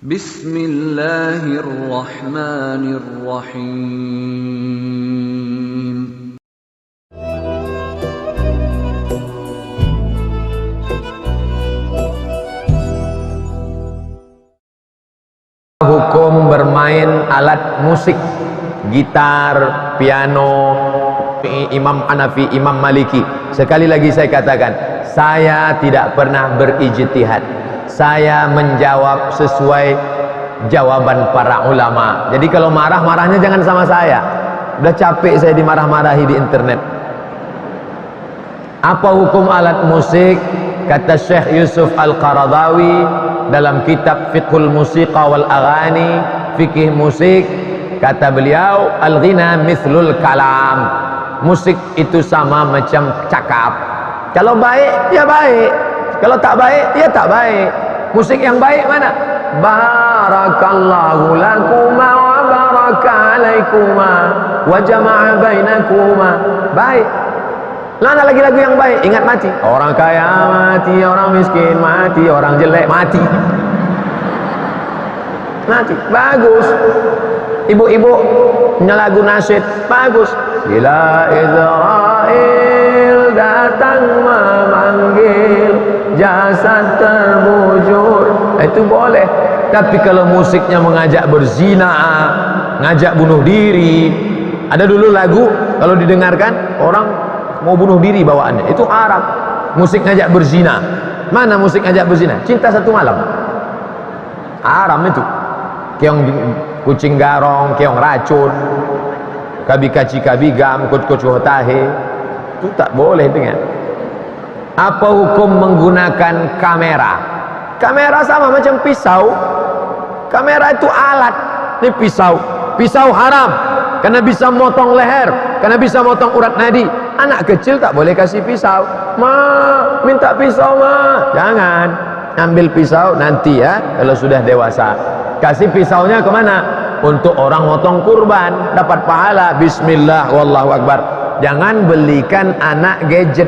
Bismillahirrahmanirrahim. Hukum bermain alat musik, gitar, piano, Imam Hanafi, Imam Maliki. Sekali lagi saya katakan, saya tidak pernah berijtihad. Saya menjawab sesuai jawaban para ulama. Jadi kalau marah-marahnya jangan sama saya. Udah capek saya dimarah-marahi di internet. Apa hukum alat musik? Kata Syekh Yusuf Al-Qaradawi dalam kitab Fiqhul Musiqa wal Aghani, fikih musik, kata beliau, al-ghina mithlul kalam. Musik itu sama macam cakap. Kalau baik ya baik, kalau tak baik ya tak baik. Musik yang baik mana? Barakallahu lakuma wa baraka alaikuma wa jama'a bainakuma. Baik. Mana lagi lagu yang baik? Ingat mati. Orang kaya mati, orang miskin mati, orang jelek mati. Mati. Bagus. Ibu-ibu punya lagu nasyid bagus. Bila Israel datang memanggil, jasad terbujur, itu boleh. Tapi kalau musiknya mengajak berzina, ngajak bunuh diri, ada dulu lagu kalau didengarkan orang mau bunuh diri bawaannya, itu haram. Musik ngajak berzina. Mana musik ngajak berzina? Cinta Satu Malam, haram itu. Keong kucing garong, keong racun, kabi kaci kabi gam, kucu hotahe, itu tak boleh dengar. Apa hukum menggunakan kamera? Kamera sama macam pisau. Kamera itu alat. Ini pisau. Pisau haram karena bisa motong leher, karena bisa motong urat nadi. Anak kecil tak boleh kasih pisau. Ma, minta pisau ma. Jangan. Ambil pisau nanti ya, kalau sudah dewasa. Kasih pisaunya kemana? Untuk orang motong kurban, dapat pahala. Bismillah, wallahu akbar. Jangan belikan anak gadget.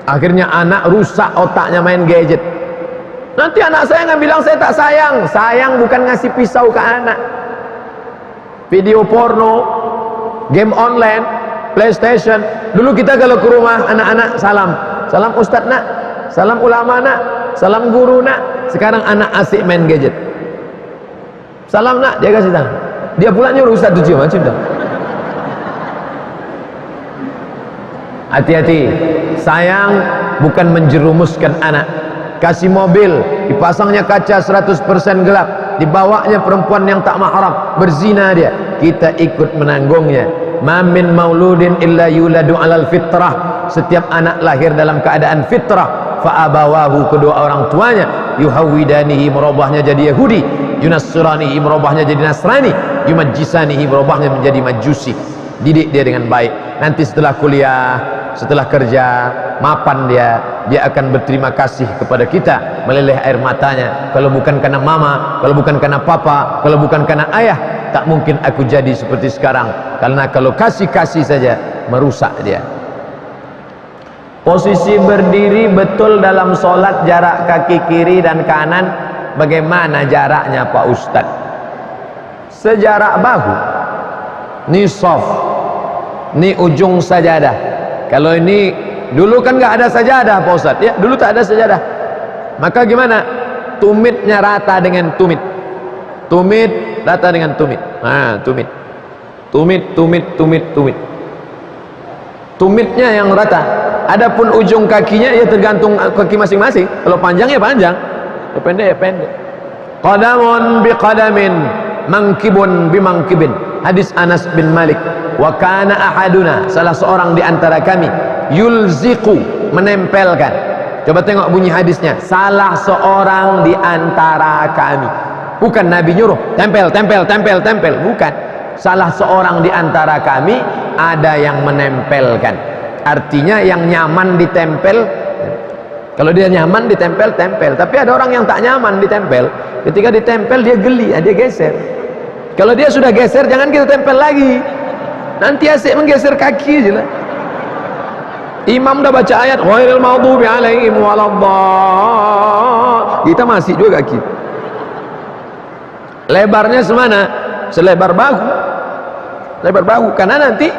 Akhirnya anak rusak otaknya main gadget. Nanti anak saya nggak bilang saya tak sayang. Sayang bukan ngasih pisau ke anak. Video porno, game online, PlayStation. Dulu kita kalau ke rumah anak-anak salam. Salam ustadz nak, salam ulama nak, salam guru nak. Sekarang anak asik main gadget. Salam nak, dia kasih tangan. Dia pula nyuruh ustadz tu cium, macam tu. Hati-hati. Sayang bukan menjerumuskan anak. Kasih mobil, dipasangnya kaca 100% gelap, dibawanya perempuan yang tak mahram, berzina dia, kita ikut menanggungnya. Ma min mauludin illa yuladu alal fitrah. Setiap anak lahir dalam keadaan fitrah. Fa abawahu, kedua orang tuanya, yuhawidanihi, merubahnya jadi Yahudi, yunassiranihi, merubahnya jadi Nasrani, yumajjisanihi, merubahnya menjadi Majusi. Didik dia dengan baik. Nanti setelah kuliah, setelah kerja, mapan dia akan berterima kasih kepada kita, meleleh air matanya. Kalau bukan karena mama, kalau bukan karena papa, kalau bukan karena ayah, tak mungkin aku jadi seperti sekarang. Karena kalau kasih-kasih saja merusak dia. Posisi berdiri betul dalam solat, jarak kaki kiri dan kanan bagaimana jaraknya Pak Ustadz? Sejarak bahu. Ini soft, ini ujung sajadah. Kalau ini dulu kan nggak ada sajadah Pak Ustadz ya, dulu tak ada sajadah. Maka gimana? Tumitnya rata dengan tumit. Tumit rata dengan tumit. Nah, tumit. Tumit. Tumitnya yang rata. Adapun ujung kakinya ya tergantung kaki masing-masing. Kalau panjang ya panjang, kalau pendek ya pendek. Qadamun biqadamin, mangkibun bimangkibin. Hadis Anas bin Malik. Wa kana ahaduna, salah seorang di antara kami, yulziqu, menempelkan. Coba tengok bunyi hadisnya. Salah seorang di antara kami. Bukan Nabi nyuruh tempel, bukan. Salah seorang di antara kami ada yang menempelkan. Artinya yang nyaman ditempel. Kalau dia nyaman ditempel, tempel. Tapi ada orang yang tak nyaman ditempel. Ketika ditempel dia geli, dia geser. Kalau dia sudah geser, jangan kita tempel lagi. Nanti asyik menggeser kaki aja lah. Imam dah baca ayat ghairil maghdubi alaihim waladdallin, kita masih juga kaki. lebarnya semana? Selebar bahu. Lebar bahu, karena nanti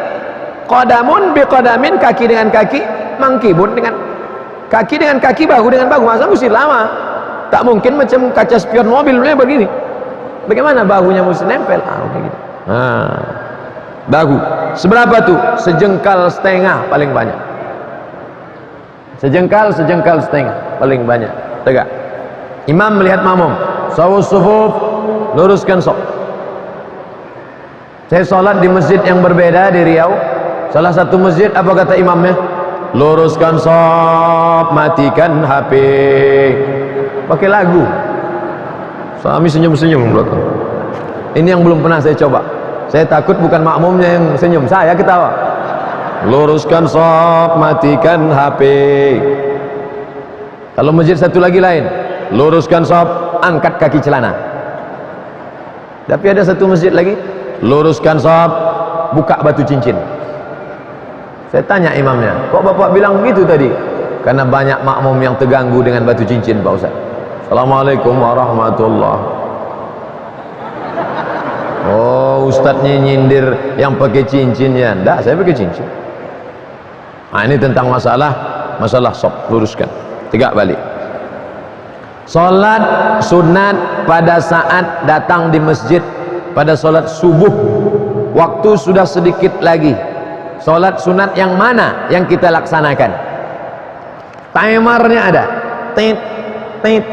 qadamun bi qadamin, kaki dengan kaki, mangkibun dengan kaki dengan kaki, bahu dengan bahu. Masa mesti lama? Tak mungkin macam kaca spion mobil begini. Bagaimana bahunya mesti nempel? Gitu. Bahu seberapa tuh? Sejengkal setengah paling banyak. Sejengkal setengah paling banyak. Tegak. Imam melihat makmum, sawus sufuf, luruskan saf. Saya sholat di masjid yang berbeda di Riau. Salah satu masjid, apa kata imamnya? Luruskan saf, matikan HP. Pakai lagu. Suami senyum-senyum belakang. Ini yang belum pernah saya coba. Saya takut bukan makmumnya yang senyum, saya ketawa. Luruskan saf, matikan HP. Kalau masjid satu lagi lain, luruskan saf, angkat kaki celana. Tapi ada satu masjid lagi, luruskan saf, buka batu cincin. Saya tanya imamnya, kok bapak bilang begitu tadi? Karena banyak makmum yang terganggu dengan batu cincin, Pak Ustaz. Assalamualaikum warahmatullahi. Oh, ustadznya nyindir yang pakai cincinnya. Enggak, saya pakai cincin. Nah, ini tentang masalah sop, luruskan. Tegak balik. Salat sunat pada saat datang di masjid pada salat subuh, waktu sudah sedikit lagi. Salat sunat yang mana yang kita laksanakan? Timernya ada. Tit tit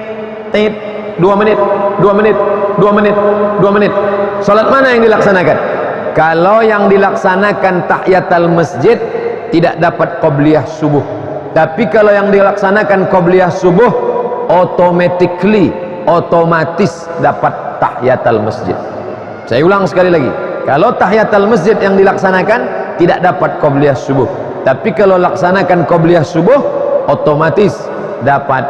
tit, 2 menit, 2 menit, 2 menit, 2 menit. Salat mana yang dilaksanakan? Kalau yang dilaksanakan tahiyatul masjid tidak dapat qabliyah subuh. Tapi kalau yang dilaksanakan qabliyah subuh, otomatis dapat tahiyatul masjid. Saya ulang sekali lagi. Kalau tahiyatul masjid yang dilaksanakan tidak dapat qabliyah subuh. Tapi kalau laksanakan qabliyah subuh, otomatis dapat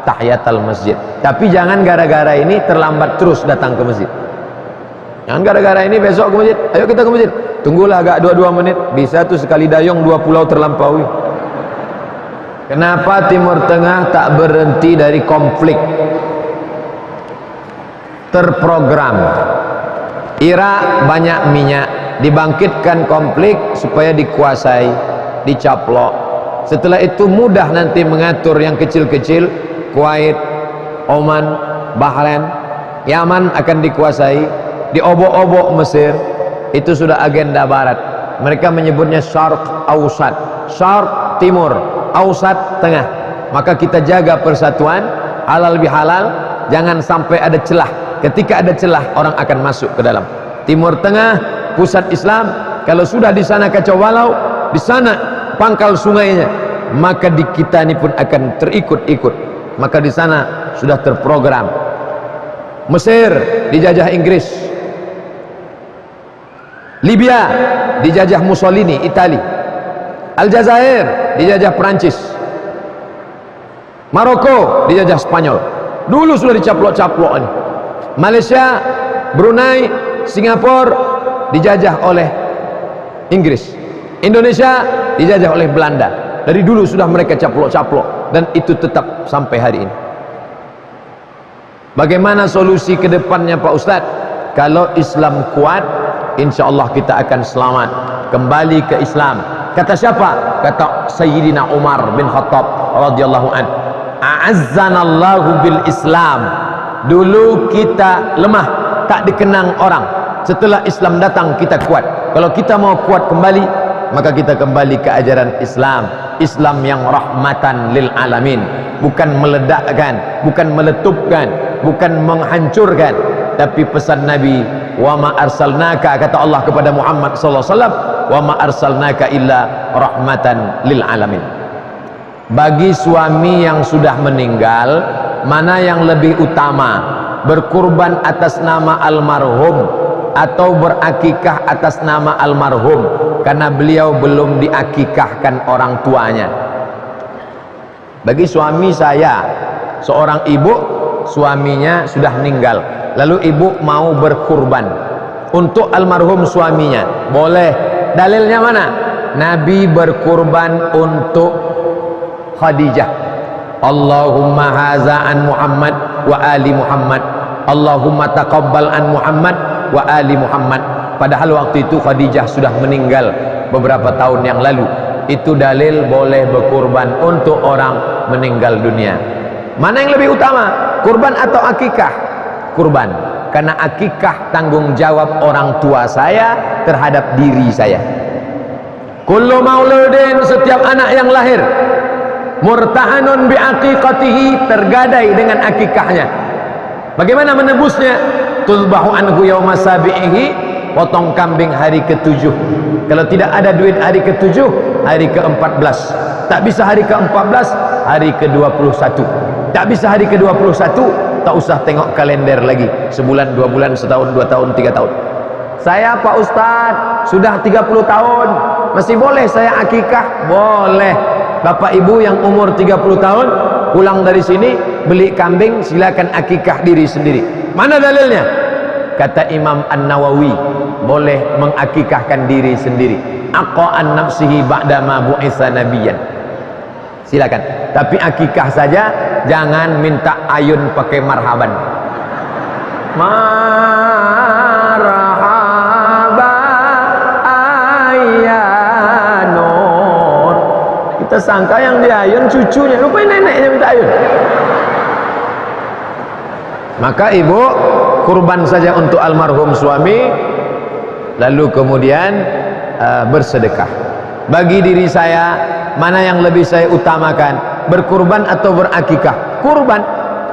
tahiyatul masjid. Tapi jangan gara-gara ini terlambat terus datang ke masjid. Jangan gara-gara ini besok ke masjid, ayo kita ke masjid. Tunggulah agak 2 menit, bisa tuh sekali dayung 2 pulau terlampaui. Kenapa Timur Tengah tak berhenti dari konflik? Terprogram. Irak banyak minyak, dibangkitkan konflik supaya dikuasai, dicaplok. Setelah itu mudah nanti mengatur yang kecil-kecil. Kuwait, Oman, Bahrain, Yaman akan dikuasai, diobok-obok Mesir. Itu sudah agenda barat. Mereka menyebutnya Syarq Ausat. Syarq timur, Ausat tengah. Maka kita jaga persatuan, halal bihalal, jangan sampai ada celah. Ketika ada celah, orang akan masuk ke dalam. Timur Tengah, pusat Islam. Kalau sudah di sana kacau balau, di sana pangkal sungainya, maka di kita ini pun akan terikut-ikut. Maka di sana sudah terprogram. Mesir dijajah Inggris, Libya dijajah Mussolini, Itali, Aljazair dijajah Perancis, Maroko dijajah Spanyol. Dulu sudah dicaplok-caplok ini. Malaysia, Brunei, Singapura dijajah oleh Inggris. Indonesia dijajah oleh Belanda. Dari dulu sudah mereka caplok-caplok, dan itu tetap sampai hari ini. Bagaimana solusi ke depannya Pak Ustadz? Kalau Islam kuat, insya Allah kita akan selamat kembali ke Islam. Kata siapa? Kata Sayyidina Umar bin Khattab radhiyallahu an. A'azzanallahu bil Islam. Dulu kita lemah, tak dikenang orang. Setelah Islam datang kita kuat. Kalau kita mau kuat kembali, maka kita kembali ke ajaran Islam. Islam yang rahmatan lil alamin, bukan meledakkan, bukan meletupkan, bukan menghancurkan. Tapi pesan Nabi, wa ma arsalnaka, kata Allah kepada Muhammad sallallahu alaihi wasallam, wa ma arsalnaka illa rahmatan lil alamin. Bagi suami yang sudah meninggal, mana yang lebih utama? Berkurban atas nama almarhum atau berakikah atas nama almarhum? Karena beliau belum diakikahkan orang tuanya. Bagi suami saya, seorang ibu, suaminya sudah meninggal, lalu ibu mau berkurban untuk almarhum suaminya, boleh. Dalilnya mana? Nabi berkurban untuk Khadijah. Allahumma haza an Muhammad wa ali Muhammad. Allahumma taqabbal an Muhammad wa ali Muhammad. Padahal waktu itu Khadijah sudah meninggal beberapa tahun yang lalu. Itu dalil boleh berkurban untuk orang meninggal dunia. Mana yang lebih utama, kurban atau akikah? Kurban, karena akikah tanggung jawab orang tua saya terhadap diri saya. Kullu mauludin, setiap anak yang lahir, murtahanun bi aqiqatihi, tergadai dengan akikahnya. Bagaimana menebusnya? Tuzbahu anhu yauma sabihi, potong kambing hari ke-7. Kalau tidak ada duit hari ke-7, hari ke-14. Tak bisa hari ke-14, hari ke-21. Tak bisa hari ke-21, tak usah tengok kalender lagi. Sebulan, 2 bulan, setahun, 2 tahun, 3 tahun. Saya Pak Ustadz sudah 30 tahun, masih boleh saya akikah? Boleh. Bapak ibu yang umur 30 tahun pulang dari sini beli kambing, silakan akikah diri sendiri. Mana dalilnya? Kata Imam An-Nawawi, boleh mengakikahkan diri sendiri. Aqa'an nafsihi ba'dama bu'itsa nabiyyan. Silakan, tapi akikah saja, jangan minta ayun pakai marhaban. Marhaba ayyanun. Kita sangka yang diayun cucunya, rupanya neneknya minta ayun. Maka ibu kurban saja untuk almarhum suami, lalu kemudian bersedekah. Bagi diri saya, mana yang lebih saya utamakan, berkurban atau berakikah? Kurban.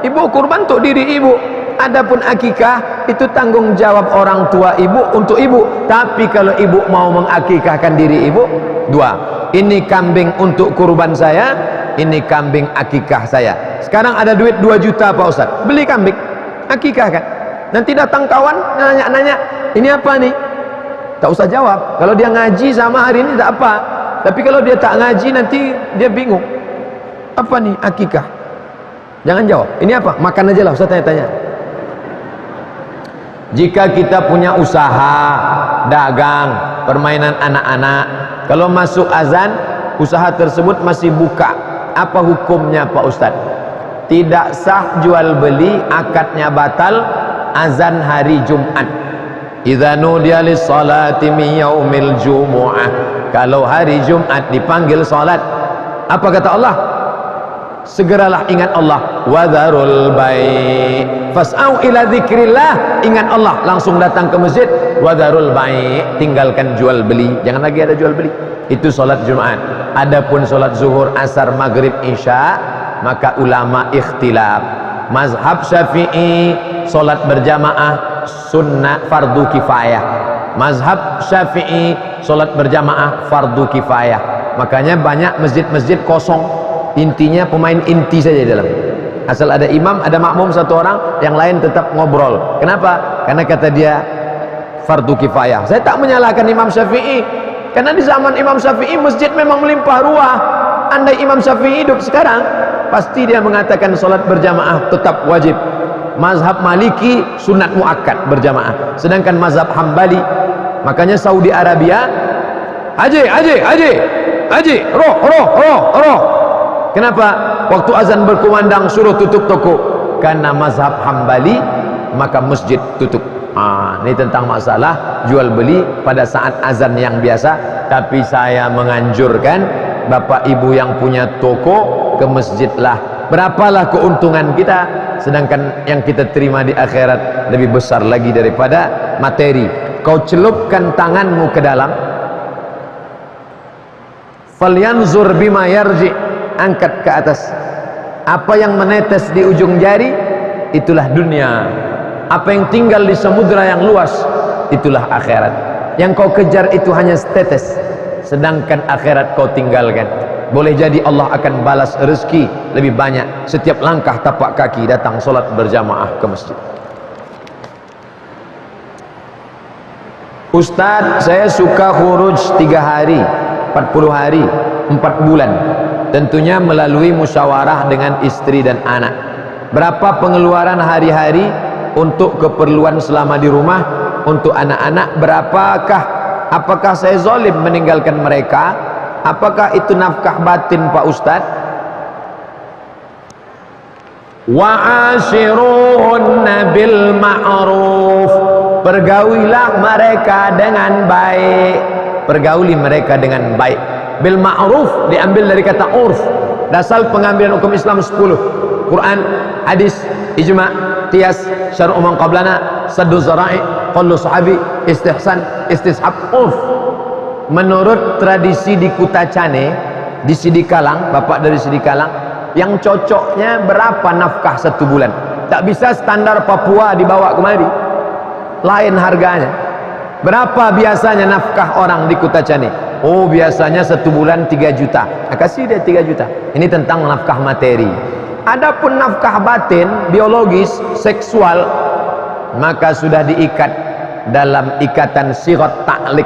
Ibu kurban untuk diri ibu. Adapun akikah itu tanggung jawab orang tua ibu untuk ibu. Tapi kalau ibu mau mengakikahkan diri ibu, 2. Ini kambing untuk kurban saya, ini kambing akikah saya. Sekarang ada duit 2 juta Pak Ustaz, beli kambing, akikahkan. Nanti datang kawan nanya-nanya, ini apa nih? Tak usah jawab. Kalau dia ngaji sama hari ini tak apa. Tapi kalau dia tak ngaji nanti dia bingung. Apa nih akikah? Jangan jawab. Ini apa? Makan aja lah Ustaz tanya-tanya. Jika kita punya usaha, dagang, permainan anak-anak, kalau masuk azan, usaha tersebut masih buka, apa hukumnya Pak Ustaz? Tidak sah jual beli, akadnya batal, azan hari Jumat. Idza nudiya lis-salati min yaumil jumu'ah. Kalau hari Jumat dipanggil salat, apa kata Allah? Segeralah ingat Allah. Wa dzarul bai' fas'au ila dzikrillah. Ingat Allah, langsung datang ke masjid. Wa dzarul bai', tinggalkan jual beli. Jangan lagi ada jual beli. Itu salat Jumat. Adapun salat zuhur, asar, maghrib, isya, maka ulama ikhtilaf. Mazhab Syafi'i, salat berjamaah sunnah fardu kifayah. Mazhab Syafi'i, salat berjamaah fardu kifayah. Makanya banyak masjid-masjid kosong, intinya pemain inti saja di dalam. Asal ada imam, ada makmum satu orang, yang lain tetap ngobrol. Kenapa? Karena kata dia fardu kifayah. Saya tak menyalahkan Imam Syafi'i, karena di zaman Imam Syafi'i masjid memang melimpah ruah. Andai Imam Syafi'i hidup sekarang, pasti dia mengatakan salat berjamaah tetap wajib. Mazhab Maliki sunat muakkad berjamaah, sedangkan mazhab Hambali, makanya Saudi Arabia haji roh. Kenapa? Waktu azan berkumandang suruh tutup toko, karena mazhab Hambali maka masjid tutup. Ini tentang masalah jual beli pada saat azan yang biasa. Tapi saya menganjurkan bapak ibu yang punya toko, ke masjidlah. Berapalah keuntungan kita, sedangkan yang kita terima di akhirat lebih besar lagi daripada materi. Kau celupkan tanganmu ke dalam, falyanzur bima yarji, angkat ke atas. Apa yang menetes di ujung jari, itulah dunia. Apa yang tinggal di samudra yang luas, itulah akhirat. Yang kau kejar itu hanya setetes, sedangkan akhirat kau tinggalkan. Boleh jadi Allah akan balas rezeki lebih banyak setiap langkah tapak kaki datang solat berjamaah ke masjid. Ustadz, saya suka khuruj 3 hari, 40 hari, 4 bulan. Tentunya melalui musyawarah dengan istri dan anak. Berapa pengeluaran hari-hari untuk keperluan selama di rumah, untuk anak-anak? Apakah saya zalim meninggalkan mereka? Apakah itu nafkah batin Pak Ustadz? Wa ashiruhunna bil ma'ruf. Pergaulilah mereka dengan baik. Pergauli mereka dengan baik. Bil ma'ruf diambil dari kata urf. Dasar pengambilan hukum Islam 10. Quran, hadis, ijma', qiyas, syar'u man qablana, saddu zara'i, qaulu sahabi, istihsan, istishab, urf. Menurut tradisi di Kutacane, di Sidikalang, bapak dari Sidikalang, yang cocoknya berapa nafkah satu bulan? Tak bisa standar Papua dibawa kemari, lain harganya. Berapa biasanya nafkah orang di Kutacane? Oh, biasanya satu bulan 3 juta. Kasih dia 3 juta. Ini tentang nafkah materi. Adapun nafkah batin, biologis, seksual, maka sudah diikat dalam ikatan sirat ta'liq.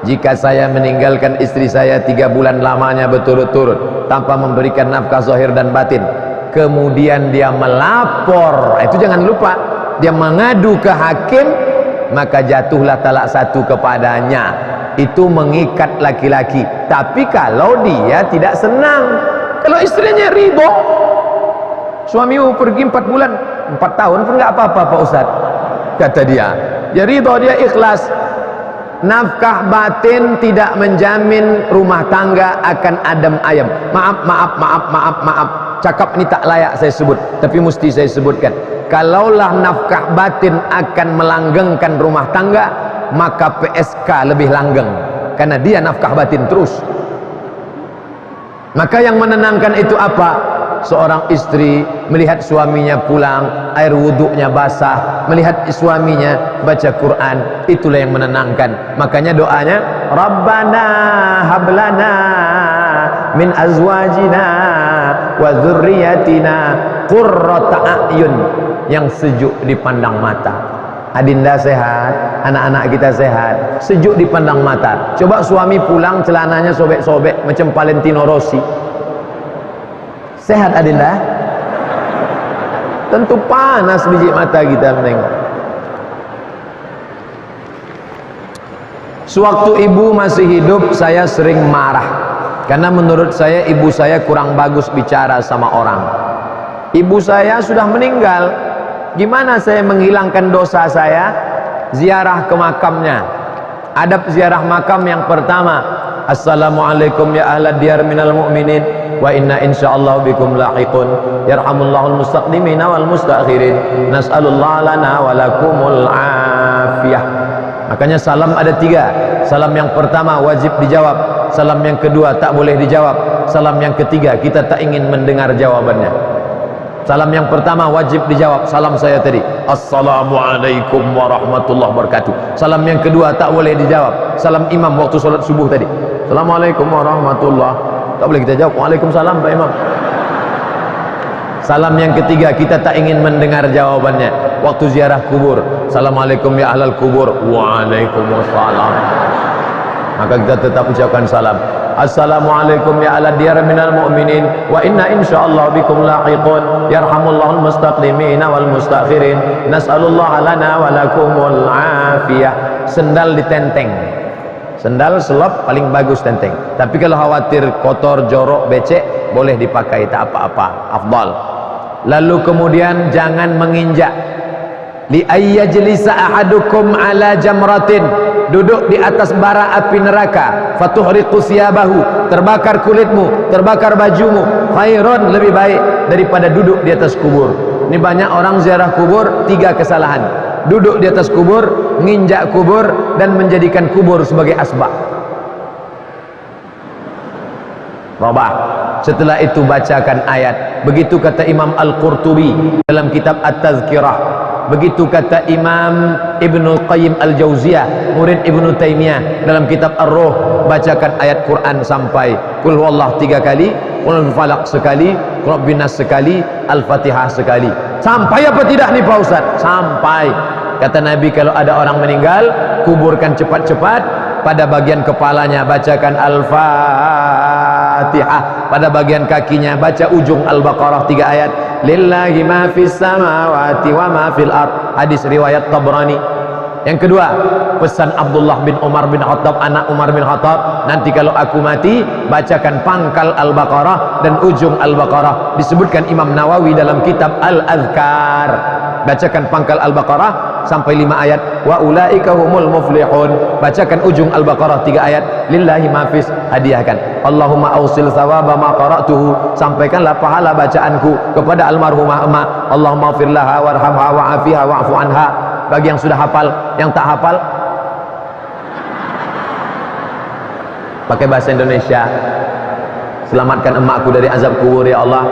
Jika saya meninggalkan istri saya 3 bulan lamanya berturut-turut tanpa memberikan nafkah zahir dan batin, kemudian dia melapor, itu jangan lupa, dia mengadu ke hakim, maka jatuhlah talak 1 kepadanya. Itu mengikat laki-laki. Tapi kalau dia tidak senang, kalau istrinya ridho, suamimu pergi 4 bulan, 4 tahun pun nggak apa-apa Pak Ustaz, kata dia, dia ridho, dia ikhlas. Nafkah batin tidak menjamin rumah tangga akan adem ayem. Maaf, cakap ini tak layak saya sebut, tapi mesti saya sebutkan. Kalaulah nafkah batin akan melanggengkan rumah tangga, maka PSK lebih langgeng, karena dia nafkah batin terus. Maka yang menenangkan itu apa? Seorang istri melihat suaminya pulang, air wuduknya basah, melihat suaminya baca Quran, itulah yang menenangkan. Makanya doanya, Rabbana hablana min azwajina wa dzurriyyatina qurrata a'yun, yang sejuk dipandang mata. Adinda sehat, anak-anak kita sehat, sejuk dipandang mata. Coba suami pulang celananya sobek-sobek macam Valentino Rossi, sehat Adinda? Tentu panas biji mata kita menengok. Sewaktu ibu masih hidup, saya sering marah karena menurut saya ibu saya kurang bagus bicara sama orang. Ibu saya sudah meninggal. Gimana saya menghilangkan dosa saya? Ziarah ke makamnya. Adab ziarah makam yang pertama, Assalamualaikum ya ahlad diyar minal mu'minin wa inna insyaallah bikum lahiqun yarhamullahul mustaqdimina wal mustakhirin nas'alullah lana wa lakumul afiyah. Makanya salam ada 3. Salam yang pertama wajib dijawab, salam yang kedua tak boleh dijawab, salam yang ketiga kita tak ingin mendengar jawabannya. Salam yang pertama wajib dijawab, salam saya tadi, Assalamualaikum warahmatullahi wabarakatuh. Salam yang kedua tak boleh dijawab, salam imam waktu solat subuh tadi, Assalamualaikum warahmatullahi, tak boleh kita jawab, Waalaikumsalam Pak Imam. Salam yang ketiga kita tak ingin mendengar jawabannya, waktu ziarah kubur, Assalamualaikum ya ahlal kubur, Waalaikumsalam. Maka kita tetap ucapkan salam, Assalamualaikum ya ala diyar minal mu'minin wa inna insyaallah bikum lahiqun yarhamullahul mustaqdimina wal mustakhirin nas'alullah lana wa lakumul afiyah. Sendal ditenteng, sendal selop paling bagus tenteng, tapi kalau khawatir kotor, jorok, becek, boleh dipakai, tak apa-apa, afdal. Lalu kemudian jangan menginjak. Li ayyajlisa ahadukum ala jamratin, duduk di atas bara api neraka, fatuhriqu siyabahu, terbakar kulitmu, terbakar bajumu, khairun, lebih baik daripada duduk di atas kubur. Ini banyak orang ziarah kubur, 3 kesalahan: duduk di atas kubur, nginjak kubur, dan menjadikan kubur sebagai asbab. Robah. Setelah itu bacakan ayat. Begitu kata Imam Al-Qurtubi dalam kitab At-Tazkirah. Begitu kata Imam Ibnul Qayyim Al-Jauziyah, murid Ibnu Taimiyah, dalam kitab Ar-Ruh. Bacakan ayat Quran sampai Qul huwallahu 3 kali, Qul falaq sekali, Qul binas sekali, Al-Fatihah sekali. Sampai apa tidak nih Pak Ustaz? Sampai. Kata Nabi, kalau ada orang meninggal, kuburkan cepat-cepat. Pada bagian kepalanya bacakan Al-Fatihah, pada bagian kakinya baca ujung Al-Baqarah 3 ayat, lillahi ma fis samawati wa ma fil ard, hadis riwayat Tabrani. Yang kedua, pesan Abdullah bin Umar bin Khattab, anak Umar bin Khattab, nanti kalau aku mati bacakan pangkal Al-Baqarah dan ujung Al-Baqarah. Disebutkan Imam Nawawi dalam kitab Al-Adhkar, bacakan pangkal Al-Baqarah sampai 5 ayat, wa ulaika humul muflihun, bacakan ujung Al-Baqarah 3 ayat, lillahi mafis, hadiahkan. Allahumma ausil thawaba ma qara'tuhu, sampaikanlah pahala bacaanku kepada almarhumah emak. Allahumma ighfir laha warhamha wa'afiha wa'fu anha. Bagi yang sudah hafal, yang tak hafal pakai bahasa Indonesia. Selamatkan emakku dari azab kubur ya Allah,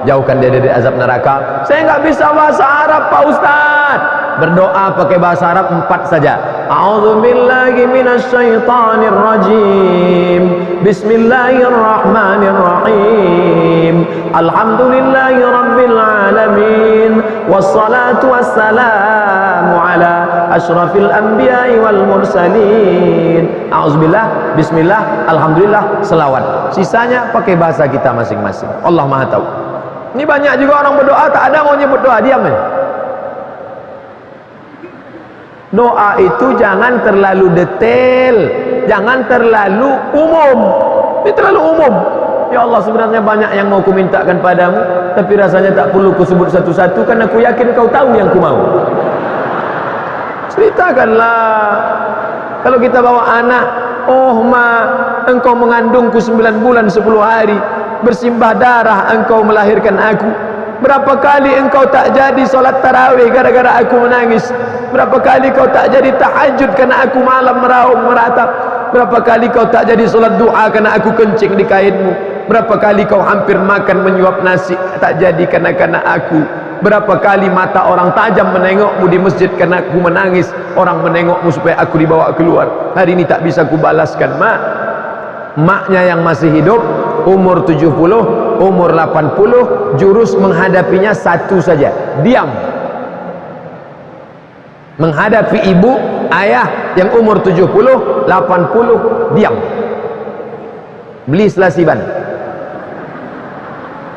jauhkan dia dari azab neraka. Saya nggak bisa bahasa Arab Pak Ustaz. Berdoa pakai bahasa Arab 4 saja. A'udzubillahi minasyaitonir rajim. Bismillahirrahmanirrahim. Alhamdulillahi rabbil alamin. Wassalatu wassalamu ala asyrafil anbiya'i wal mursalin. A'udzubillah, bismillah, alhamdulillah, selawat. Sisanya pakai bahasa kita masing-masing. Allah Maha tahu. Ini banyak juga orang berdoa tak ada mau nyebut doa, diam ya. Doa itu jangan terlalu detail, jangan terlalu umum. Ini terlalu umum. Ya Allah, sebenarnya banyak yang mau ku mintakan padamu, tapi rasanya tak perlu ku sebut satu-satu karena ku yakin kau tahu yang ku mau. Ceritakanlah. Kalau kita bawa anak, oh ma, engkau mengandungku 9 bulan 10 hari, bersimbah darah engkau melahirkan aku. Berapa kali engkau tak jadi solat tarawih gara-gara aku menangis? Berapa kali kau tak jadi tahajud karena aku malam meraung meratap? Berapa kali kau tak jadi solat du'a karena aku kencing di kainmu? Berapa kali kau hampir makan menyuap nasi tak jadi karena aku? Berapa kali mata orang tajam menengokmu di masjid karena aku menangis? Orang menengokmu supaya aku dibawa keluar. Hari ini tak bisa ku balaskan, mak. Maknya yang masih hidup, umur 70, umur 80, jurus menghadapinya satu saja, diam. Menghadapi ibu, ayah yang umur 70, 80, diam. Beli selasiban,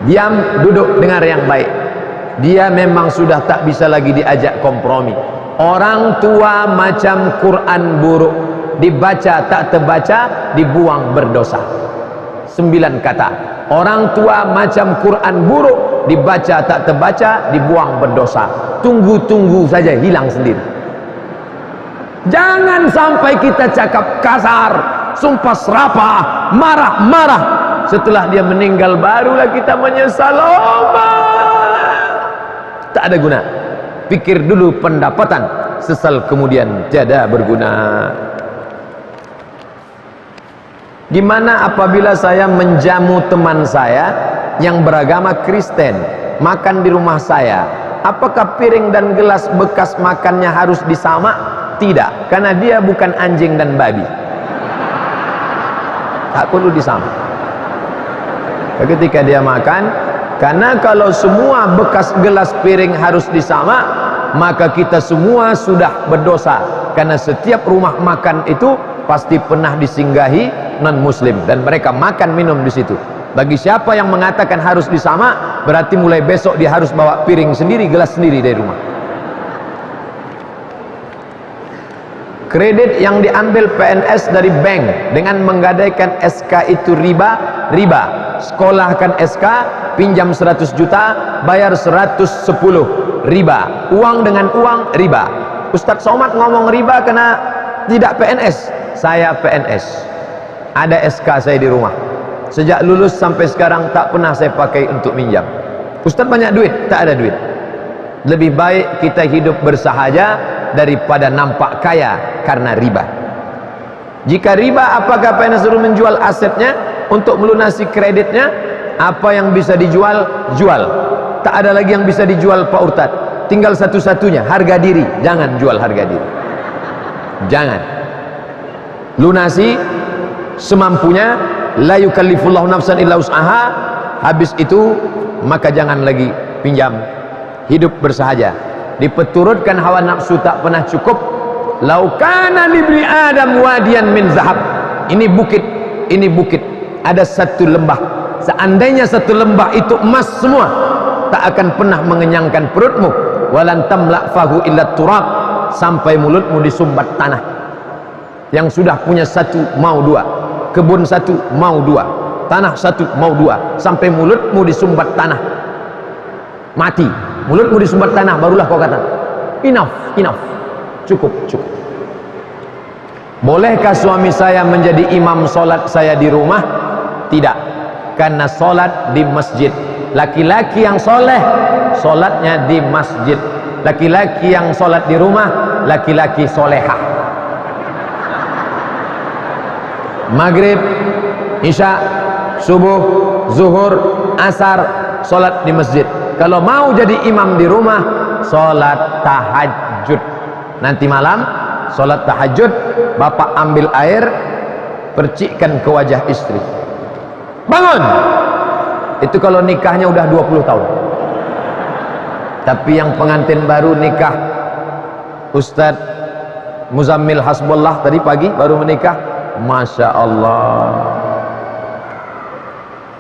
diam, duduk, dengar yang baik. Dia memang sudah tak bisa lagi diajak kompromi. Orang tua macam Quran buruk, dibaca tak terbaca, dibuang berdosa. 9 kata. Orang tua macam Quran buruk, dibaca tak terbaca, dibuang berdosa. Tunggu-tunggu saja hilang sendiri. Jangan sampai kita cakap kasar, sumpah serapah, marah-marah. Setelah dia meninggal barulah kita menyesal. Tak ada guna. Pikir dulu pendapatan, sesal kemudian tiada berguna. Gimana apabila saya menjamu teman saya yang beragama Kristen makan di rumah saya? Apakah piring dan gelas bekas makannya harus disamak? Tidak, karena dia bukan anjing dan babi. Tak perlu disamak. Ketika dia makan, karena kalau semua bekas gelas piring harus disamak, maka kita semua sudah berdosa. Karena setiap rumah makan itu pasti pernah disinggahi non-muslim dan mereka makan minum di situ. Bagi siapa yang mengatakan harus disamak, berarti mulai besok dia harus bawa piring sendiri, gelas sendiri dari rumah. Kredit yang diambil PNS dari bank dengan menggadaikan SK itu riba. Sekolahkan SK, pinjam 100 juta, bayar 110, riba. Uang dengan uang, riba. Ustadz Somad ngomong riba karena tidak PNS. Saya PNS, ada SK saya di rumah. Sejak lulus sampai sekarang tak pernah saya pakai untuk minjam. Ustadz banyak duit, tak ada duit. Lebih baik kita hidup bersahaja daripada nampak kaya karena riba. Jika riba, apakah PNS suruh menjual asetnya untuk melunasi kreditnya? Apa yang bisa dijual, jual. Tak ada lagi yang bisa dijual Pak Ustadz. Tinggal satu-satunya, harga diri. Jangan jual harga diri. Jangan. Lunasi semampunya. La yukallifullahu nafsan illa wus'aha. Habis itu maka jangan lagi pinjam. Hidup bersahaja. Dipeturutkan hawa nafsu tak pernah cukup. Lau kana libni adam wadiyan min zahab. Ini bukit, ada satu lembah. Seandainya satu lembah itu emas semua, tak akan pernah mengenyangkan perutmu. Walan tamla fahu illa turab. sampai mulutmu disumbat tanah. Yang sudah punya satu mau dua, kebun satu mau dua, tanah satu mau dua, sampai mulutmu disumbat tanah, mati mulutmu disumbat tanah, barulah kau kata enough, enough, cukup, cukup. Bolehkah suami saya menjadi imam solat saya di rumah? Tidak, karena solat di masjid. Laki-laki yang soleh solatnya di masjid, laki-laki yang solat di rumah laki-laki solehah. Maghrib, isya, subuh, zuhur, asar, solat di masjid. Kalau mau jadi imam di rumah, solat tahajud. Nanti malam solat tahajud, bapak ambil air, percikkan ke wajah istri, bangun. Itu kalau nikahnya udah 20 tahun. Tapi yang pengantin baru nikah, Ustadz Muzammil Hasbullah tadi pagi baru menikah, Masya Allah.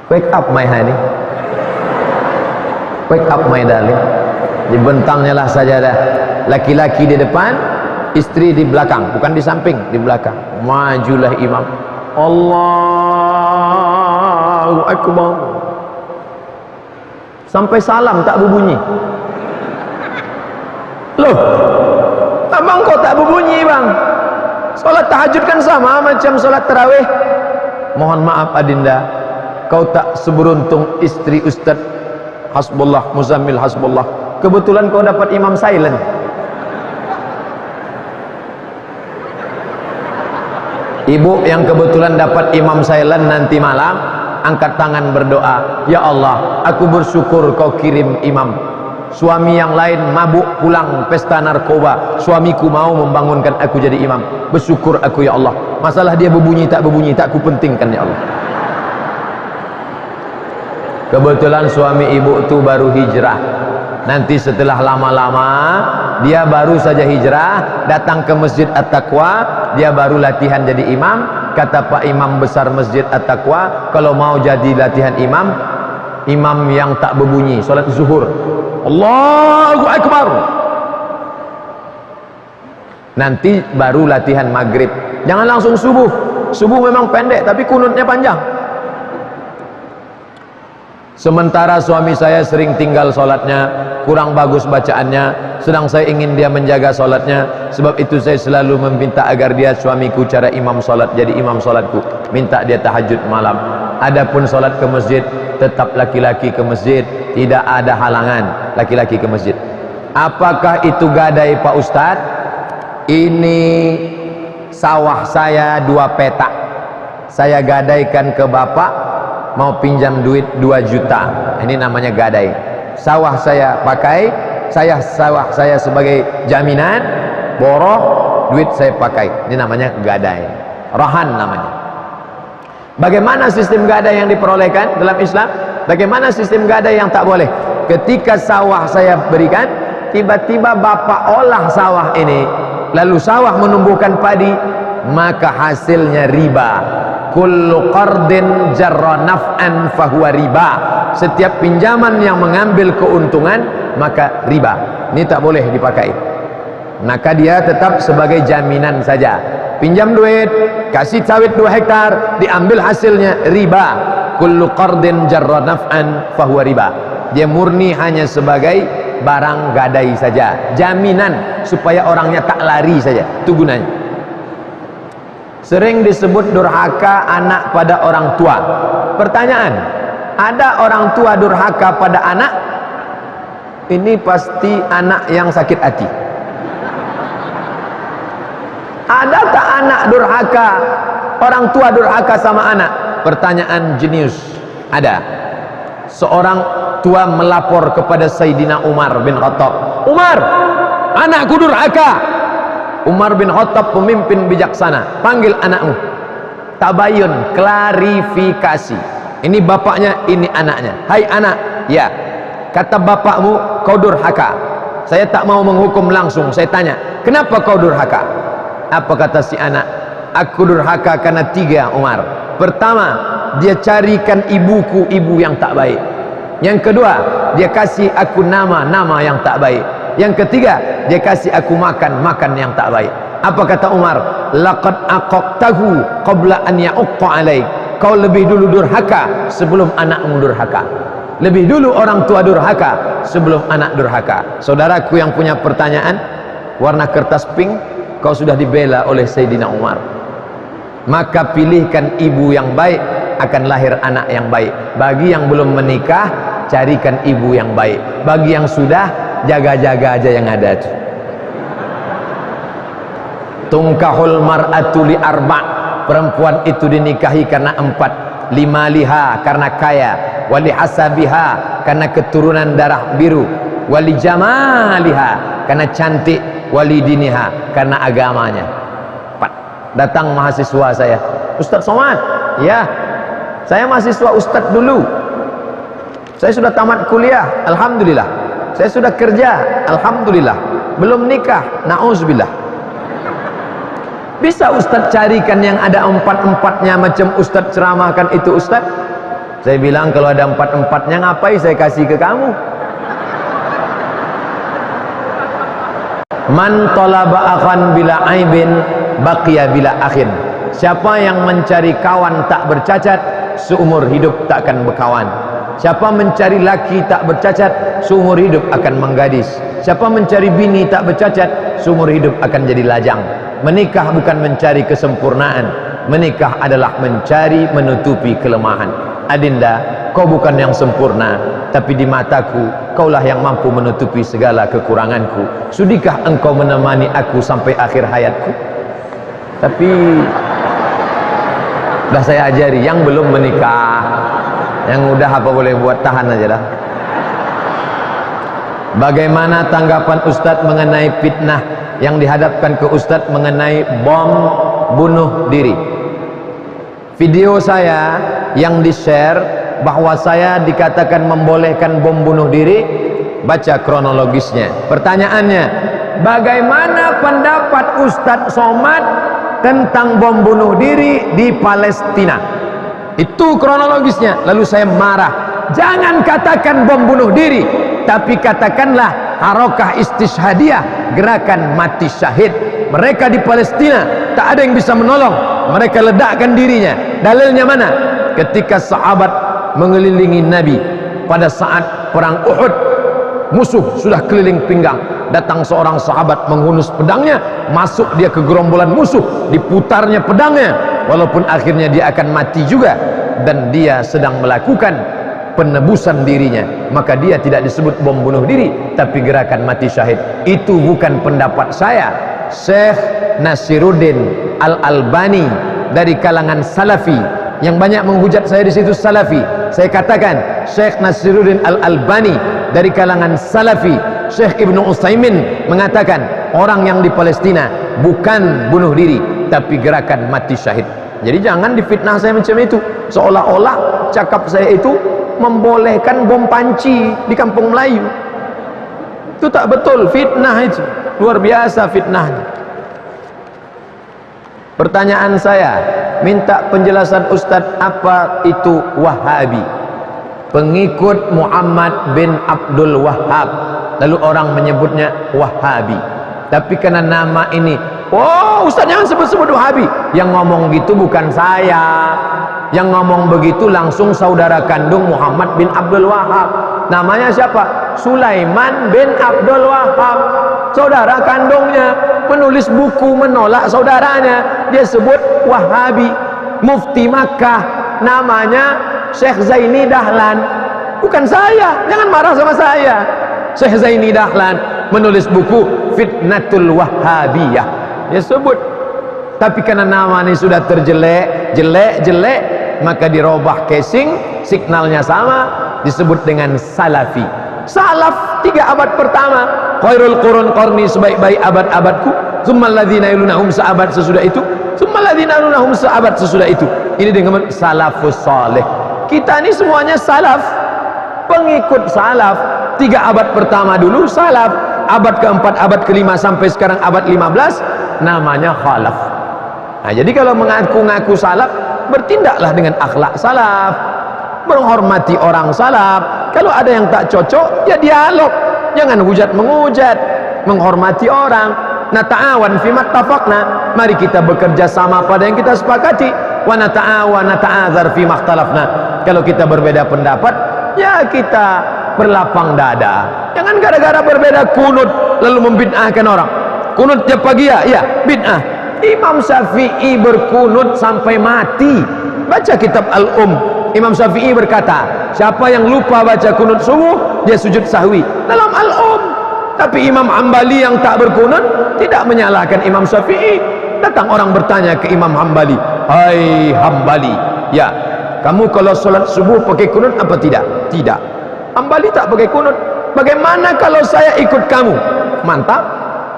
Wake up my honey, wake up my darling. Dibentangnya lah sajadah, laki-laki di depan, istri di belakang, bukan di samping, di belakang. Majulah imam, Allahu Akbar, sampai salam tak berbunyi. Loh, abang kok tak berbunyi bang? Solat tahajud kan sama macam solat tarawih. Mohon maaf adinda, kau tak seberuntung istri Ustaz Hasbullah, Muzammil Hasbullah. Kebetulan kau dapat imam silent. Ibu yang kebetulan dapat imam silent nanti malam, angkat tangan berdoa, ya Allah, aku bersyukur kau kirim imam. Suami yang lain mabuk pulang pesta narkoba, suamiku mau membangunkan aku jadi imam. Bersyukur aku ya Allah. Masalah dia berbunyi tak ku pentingkan ya Allah. Kebetulan suami ibu itu baru hijrah. Nanti setelah lama-lama dia baru saja hijrah, datang ke Masjid At-Taqwa, dia baru latihan jadi imam. Kata Pak Imam besar Masjid At-Taqwa, kalau mau jadi latihan imam, imam yang tak berbunyi, solat zuhur, Allahu Akbar. Nanti baru latihan maghrib. Jangan langsung subuh. Subuh memang pendek tapi kunutnya panjang. Sementara suami saya sering tinggal solatnya, kurang bagus bacaannya, sedang saya ingin dia menjaga solatnya. Sebab itu saya selalu meminta agar dia, suamiku, cara imam solat, jadi imam solatku, minta dia tahajud malam. Adapun solat ke masjid, tetap laki-laki ke masjid, tidak ada halangan laki-laki ke masjid. Apakah itu gadai Pak Ustadz? Ini sawah saya 2 petak, saya gadaikan ke bapak, mau pinjam duit 2 juta. Ini namanya gadai. Sawah saya pakai, sawah saya sebagai jaminan, boroh, duit saya pakai. Ini namanya gadai, rahan namanya. Bagaimana sistem gadai yang diperolehkan dalam Islam? Bagaimana sistem gadai yang tak boleh? Ketika sawah saya berikan, tiba-tiba bapak olah sawah ini, lalu sawah menumbuhkan padi, maka hasilnya riba. Kullu qardin jarra naf'an fahuwa riba. Setiap pinjaman yang mengambil keuntungan maka riba. Ini tak boleh dipakai. Maka dia tetap sebagai jaminan saja. Pinjam duit, kasih sawit 2 hektar, diambil hasilnya riba. Kullu qardin jarra naf'an fahuwa riba. Dia murni hanya sebagai barang gadai saja, jaminan supaya orangnya tak lari saja, itu gunanya. Sering disebut durhaka anak pada orang tua. Pertanyaan, ada orang tua durhaka pada anak? Ini pasti anak yang sakit hati. Ada tak anak durhaka, orang tua durhaka sama anak? Pertanyaan jenius. Ada. Seorang tua melapor kepada Sayyidina Umar bin Khattab, Umar, anakku durhaka. Umar bin Khattab pemimpin bijaksana, panggil anakmu. Tabayun, klarifikasi. Ini bapaknya, ini anaknya. Hai anak, ya, kata bapakmu kau durhaka. Saya tak mau menghukum langsung, saya tanya, kenapa kau durhaka? Apa kata si anak? Aku durhaka karena 3, Umar. Pertama, dia carikan ibuku ibu yang tak baik. Yang kedua, dia kasih aku nama yang tak baik. Yang ketiga, dia kasih aku makan yang tak baik. Apa kata Umar? Laqad aqaqtahu qabla an ya'uqqa alaik. Kau lebih dulu durhaka sebelum anakmu durhaka. Lebih dulu orang tua durhaka sebelum anak durhaka. Saudaraku yang punya pertanyaan, warna kertas pink, kau sudah dibela oleh Sayyidina Umar. Maka pilihkan ibu yang baik, akan lahir anak yang baik. Bagi yang belum menikah, carikan ibu yang baik. Bagi yang sudah, jaga-jaga aja yang ada itu. Tungkahul mar'atu li arba', perempuan itu dinikahi karena 4. Limaliha, karena kaya. Wali hasabiha, karena keturunan darah biru. Wali jamaliha, karena cantik. Wali diniha, karena agamanya. 4. Datang mahasiswa saya, Ustadz Somad, ya, saya mahasiswa Ustadz dulu. Saya sudah tamat kuliah, alhamdulillah. Saya sudah kerja, alhamdulillah. Belum nikah, na'udzubillah. Bisa Ustadz carikan yang ada 4-4-nya macam Ustadz ceramahkan itu Ustadz? Saya bilang kalau ada 4-4-nya ngapain saya kasih ke kamu? Man talaba akhan bila aibin baqiya bila akhin. Siapa yang mencari kawan tak bercacat, seumur hidup takkan berkawan. Siapa mencari laki tak bercacat, seumur hidup akan menggadis. Siapa mencari bini tak bercacat, seumur hidup akan jadi lajang. Menikah bukan mencari kesempurnaan, menikah adalah mencari menutupi kelemahan. Adinda, kau bukan yang sempurna, tapi di mataku kaulah yang mampu menutupi segala kekuranganku. Sudikah engkau menemani aku sampai akhir hayatku? Tapi dah saya ajari yang belum menikah, yang udah apa boleh buat, tahan aja dah. Bagaimana tanggapan Ustadz mengenai fitnah yang dihadapkan ke Ustadz mengenai bom bunuh diri? Video saya yang di-share bahwa saya dikatakan membolehkan bom bunuh diri, baca kronologisnya. Pertanyaannya, bagaimana pendapat Ustadz Somad tentang bom bunuh diri di Palestina? Itu kronologisnya. Lalu saya marah, jangan katakan bom bunuh diri, tapi katakanlah harokah istishhadiyah, gerakan mati syahid. Mereka di Palestina tak ada yang bisa menolong, mereka ledakkan dirinya. Dalilnya mana? Ketika sahabat mengelilingi Nabi pada saat perang Uhud, musuh sudah keliling pinggang, datang seorang sahabat menghunus pedangnya, masuk dia ke gerombolan musuh, diputarnya pedangnya, walaupun akhirnya dia akan mati juga, dan dia sedang melakukan penebusan dirinya, maka dia tidak disebut bom bunuh diri, tapi gerakan mati syahid. Itu bukan pendapat saya. Syekh Nasiruddin Al-Albani dari kalangan Salafi, yang banyak menghujat saya di situ Salafi, saya katakan Syekh Nasiruddin Al-Albani dari kalangan Salafi. Syekh Ibnu Utsaimin mengatakan orang yang di Palestina bukan bunuh diri, tapi gerakan mati syahid. Jadi jangan difitnah saya macam itu, seolah-olah cakap saya itu membolehkan bom panci di kampung Melayu. Itu tak betul, fitnah itu luar biasa fitnahnya. Pertanyaan saya, minta penjelasan Ustadz, apa itu Wahabi? Pengikut Muhammad bin Abdul Wahhab, lalu orang menyebutnya Wahabi. Tapi karena nama ini, oh Ustadz jangan sebut-sebut Wahabi. Yang ngomong gitu bukan saya, yang ngomong begitu langsung saudara kandung Muhammad bin Abdul Wahhab. Namanya siapa? Sulaiman bin Abdul Wahhab, saudara kandungnya, menulis buku menolak saudaranya, dia sebut Wahabi. Mufti Makkah namanya Syekh Zaini Dahlan, bukan saya, jangan marah sama saya. Syekh Zaini Dahlan menulis buku Fitnatul Wahhabiyah, dia sebut. Tapi karena nama ini sudah terjelek, jelek, maka dirubah casing, signalnya sama, disebut dengan Salafi. Salaf 3 abad pertama, khairul qurun qarni, sebaik-baik abad-abadku, tsummal ladzina yalunahum, seabad sesudah itu, tsummal ladzina yalunahum, seabad sesudah itu. Ini dengan salafus saleh. Kita ini semuanya salaf, pengikut salaf. 3 abad pertama dulu salaf, abad keempat, abad kelima sampai sekarang abad 15 namanya khalaf. Nah, jadi kalau mengaku-ngaku salaf, bertindaklah dengan akhlak salaf, menghormati orang salaf. Kalau ada yang tak cocok, ya dialog. Jangan hujat-menghujat, menghormati orang. Nata'awan fi mattafaqna, mari kita bekerja sama pada yang kita sepakati. Wa nata'awan nata'adzar fi makhtalafna. Kalau kita berbeda pendapat, ya kita berlapang dada. Jangan gara-gara berbeda kunut lalu membid'ahkan orang. Kunut tiap pagi ya bid'ah. Imam Syafi'i berkunut sampai mati. Baca kitab Imam Syafi'i berkata, siapa yang lupa baca kunut subuh, dia sujud sahwi dalam Tapi Imam Hambali yang tak berkunut tidak menyalahkan Imam Syafi'i. Datang orang bertanya ke Imam Hambali, hai Hambali, ya kamu kalau sholat subuh pakai kunut apa tidak? Tidak. Hambali tak pakai kunut. Bagaimana kalau saya ikut kamu? Mantap.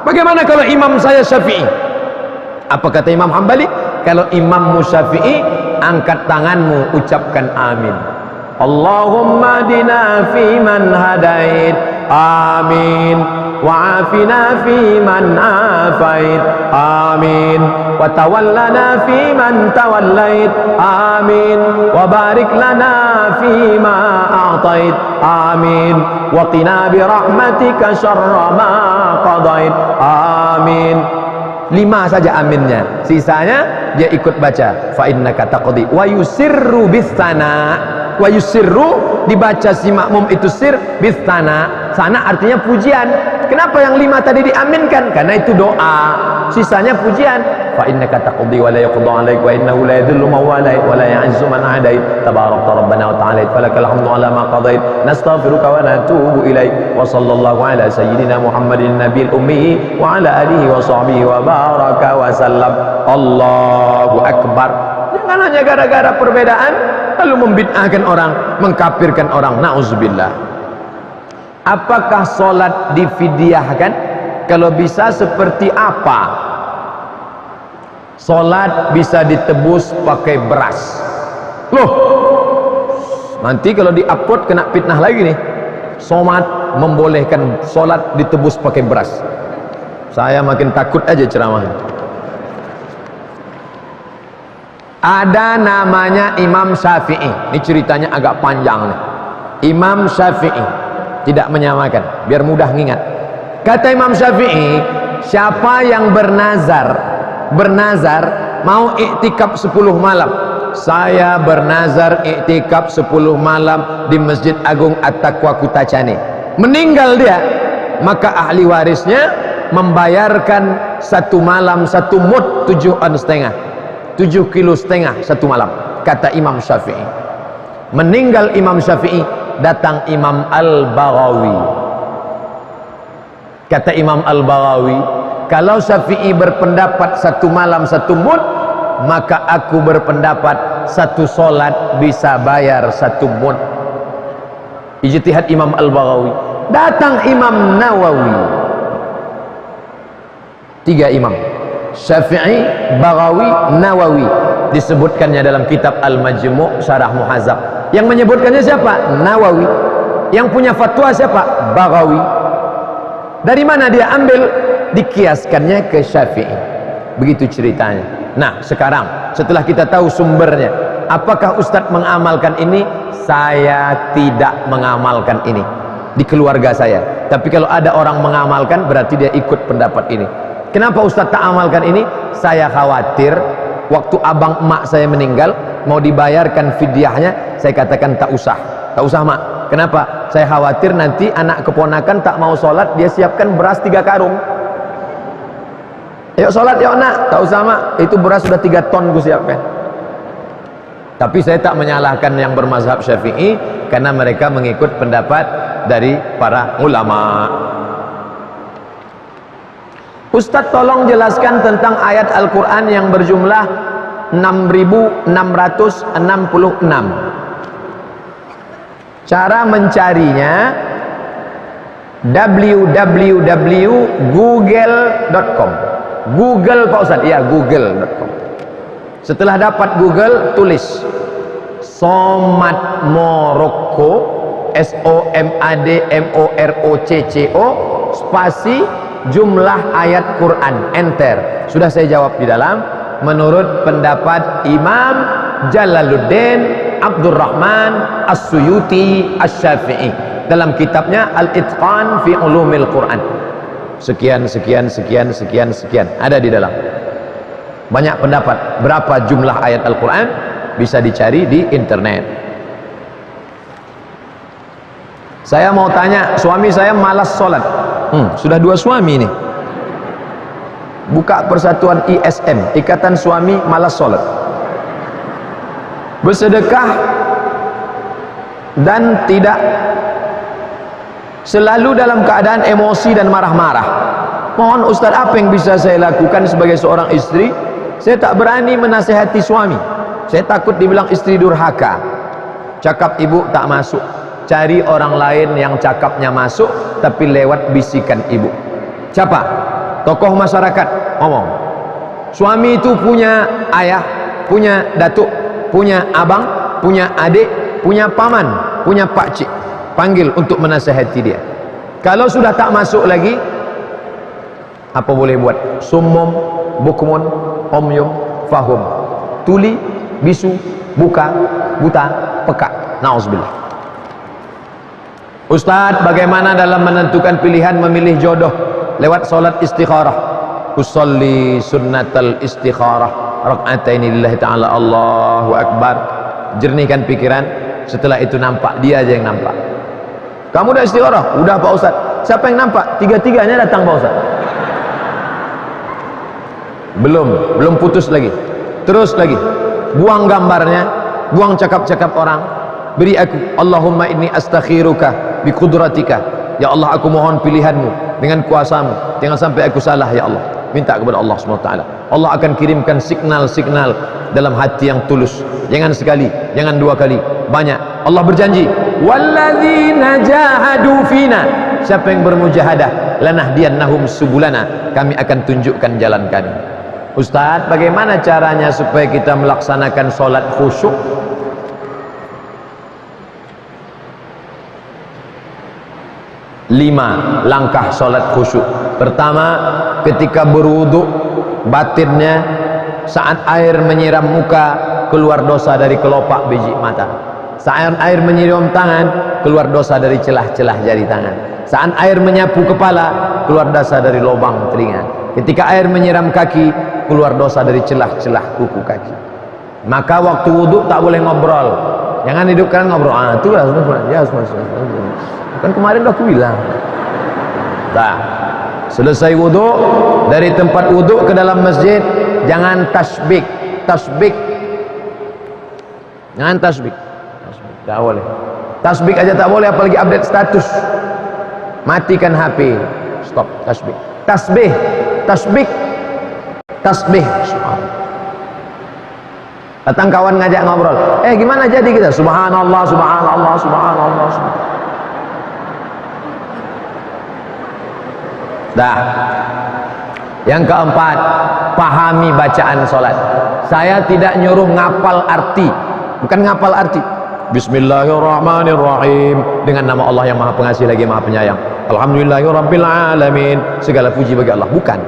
Bagaimana kalau imam saya Syafi'i? Apa kata Imam Hambali? Kalau imammu Syafi'i, angkat tanganmu, ucapkan amin. Allahumma dina fi man hadait, amin. Wa'afina fi man afait, amin. Wa tawallana fi man tawallait, amin. Wa barik lana fi ma a'tait, amin. Wa qina bi rahmatika syarra ma qadait, amin. 5 saja aminnya, sisanya dia ikut baca fa innaka taqdi wa yusirru bis-sana. Wa yusirru dibaca si makmum itu sir bis-sana. Sana artinya pujian. Kenapa yang 5 tadi diaminkan? Karena itu doa, sisanya pujian. Fa innaka taqdi wa la yuqda 'alaik wa innahu la yadhillu man walait wa la ya'izzu man 'adait tabarakta rabbana wa ta'ala falakal hamdu 'ala ma qadait nastaghfiruka wa natubu ilaik wa sallallahu ala sayyidina Muhammadin nabiyil ummi wa ala alihi wa sahbihi wa baraka wa sallam. Allahu akbar. Jangan hanya gara-gara perbedaan lalu membid'ahkan orang, mengkafirkan orang. Nauzubillah. Apakah solat difidyahkan? Kalau bisa seperti apa? Solat bisa ditebus pakai beras. Loh, nanti kalau diupload kena fitnah lagi nih. Somat membolehkan solat ditebus pakai beras. Saya makin takut aja ceramahnya. Ada namanya Imam Syafi'i. Ini ceritanya agak panjang nih. Imam Syafi'i tidak menyamakan, biar mudah ngingat. Kata Imam Syafi'i, siapa yang bernazar mau iktikaf 10 malam, saya bernazar iktikaf 10 malam di Masjid Agung At-Taqwa Kutacane, meninggal dia, maka ahli warisnya membayarkan 1 malam 1 mud 7,5 kilo satu malam. Kata Imam Syafi'i. Meninggal Imam Syafi'i, datang Imam Al-Baghawi. Kata Imam Al-Baghawi, kalau Syafi'i berpendapat 1 malam 1 mud, maka aku berpendapat 1 solat bisa bayar 1 mud. Ijtihad Imam Al-Baghawi. Datang Imam Nawawi. 3 imam, Syafi'i, Baghawi, Nawawi, disebutkannya dalam kitab Al-Majmu' Syarah Muhadzab. Yang menyebutkannya siapa? Nawawi. Yang punya fatwa siapa? Baghawi. Dari mana dia ambil? Dikiaskannya ke Syafi'i. Begitu ceritanya. Nah, sekarang setelah kita tahu sumbernya, apakah Ustadz mengamalkan ini? Saya tidak mengamalkan ini di keluarga saya. Tapi kalau ada orang mengamalkan, berarti dia ikut pendapat ini. Kenapa Ustadz tak amalkan ini? Saya khawatir waktu abang emak saya meninggal, mau dibayarkan fidyahnya, saya katakan tak usah mak. Kenapa? Saya khawatir nanti anak keponakan tak mau sholat, dia siapkan beras 3 karung. Yuk sholat yuk nak, tak usah mak, itu beras sudah 3 ton gue siapkan. Tapi saya tak menyalahkan yang bermazhab Syafi'i, karena mereka mengikut pendapat dari para ulama. Ustadz tolong jelaskan tentang ayat Al-Quran yang berjumlah 6.666. Cara mencarinya www.google.com. Google Pak Ustadz, ya google.com. Setelah dapat Google, tulis Somat Morocco, SOMADMOROCCO spasi jumlah ayat Quran, enter. Sudah saya jawab di dalam, menurut pendapat Imam Jalaluddin Abdurrahman As-Suyuti Asy-Syafi'i. dalam kitabnya Al-Itqan fi Ulumil Quran. Sekian ada di dalam. Banyak pendapat berapa jumlah ayat Al-Quran, bisa dicari di internet. Saya mau tanya, suami saya malas sholat. Sudah 2 suami nih. Buka persatuan ISM, Ikatan Suami Malas Sholat. Bersedekah dan tidak selalu dalam keadaan emosi dan marah-marah. Mohon Ustaz, apa yang bisa saya lakukan sebagai seorang istri? Saya tak berani menasihati suami. Saya takut dibilang istri durhaka. Cakap ibu tak masuk. Cari orang lain yang cakapnya masuk tapi lewat bisikan ibu. Siapa? Tokoh masyarakat ngomong. Suami itu punya ayah, punya datuk, punya abang, punya adik, punya paman, punya pakcik. Panggil untuk menasihati dia. Kalau sudah tak masuk lagi, apa boleh buat? Summum, bukmun, umyum, fahum. Tuli, bisu, buka, buta, peka. Nauzubillah. Ustaz, bagaimana dalam menentukan pilihan memilih jodoh lewat solat istikharah? Usolli sunnatal istikharah rak'ataini lillahi ta'ala, Allahu Akbar. Jernihkan pikiran, setelah itu nampak, dia aja yang nampak. Kamu udah istikharah? Udah Pak Ustaz. Siapa yang nampak? Tiga-tiganya datang Pak Ustaz. Belum putus lagi. Terus lagi. Buang gambarnya, buang cakap-cakap orang. Beri aku, Allahumma inni astakhiruka bi qudratika. Ya Allah, aku mohon pilihanmu dengan kuasamu. Jangan sampai aku salah ya Allah. Minta kepada Allah SWT. Allah akan kirimkan signal-signal dalam hati yang tulus. Jangan sekali, jangan 2 kali, banyak. Allah berjanji, walladzina jahadu fina. Siapa yang bermujahadah, lanahdiyannahum subulana. Kami akan tunjukkan jalan kami. Ustaz, bagaimana caranya supaya kita melaksanakan solat khusyuk? 5 langkah solat khusyuk. Pertama, ketika berwudu, batinnya saat air menyiram muka, keluar dosa dari kelopak biji mata. Saat air menyiram tangan, keluar dosa dari celah-celah jari tangan. Saat air menyapu kepala, keluar dosa dari lubang telinga. Ketika air menyiram kaki, keluar dosa dari celah-celah kuku kaki. Maka waktu wudu tak boleh ngobrol. Jangan hidupkan ngobrol. Itu lah ya, kan kemarin udah aku bilang. Nah, selesai wudu, dari tempat wudu ke dalam masjid, jangan tasbih. Jangan tasbih. Tak boleh. Tasbih aja tak boleh, apalagi update status. Matikan HP. Stop tasbih. Tasbih. Datang kawan ngajak ngobrol. Gimana jadi kita? Subhanallah. Dah. Yang keempat, pahami bacaan solat. Saya tidak nyuruh ngapal arti, bukan ngapal arti. Bismillahirrahmanirrahim, dengan nama Allah yang Maha Pengasih lagi Maha Penyayang. Alhamdulillahirabbil alamin, segala puji bagi Allah. Bukan.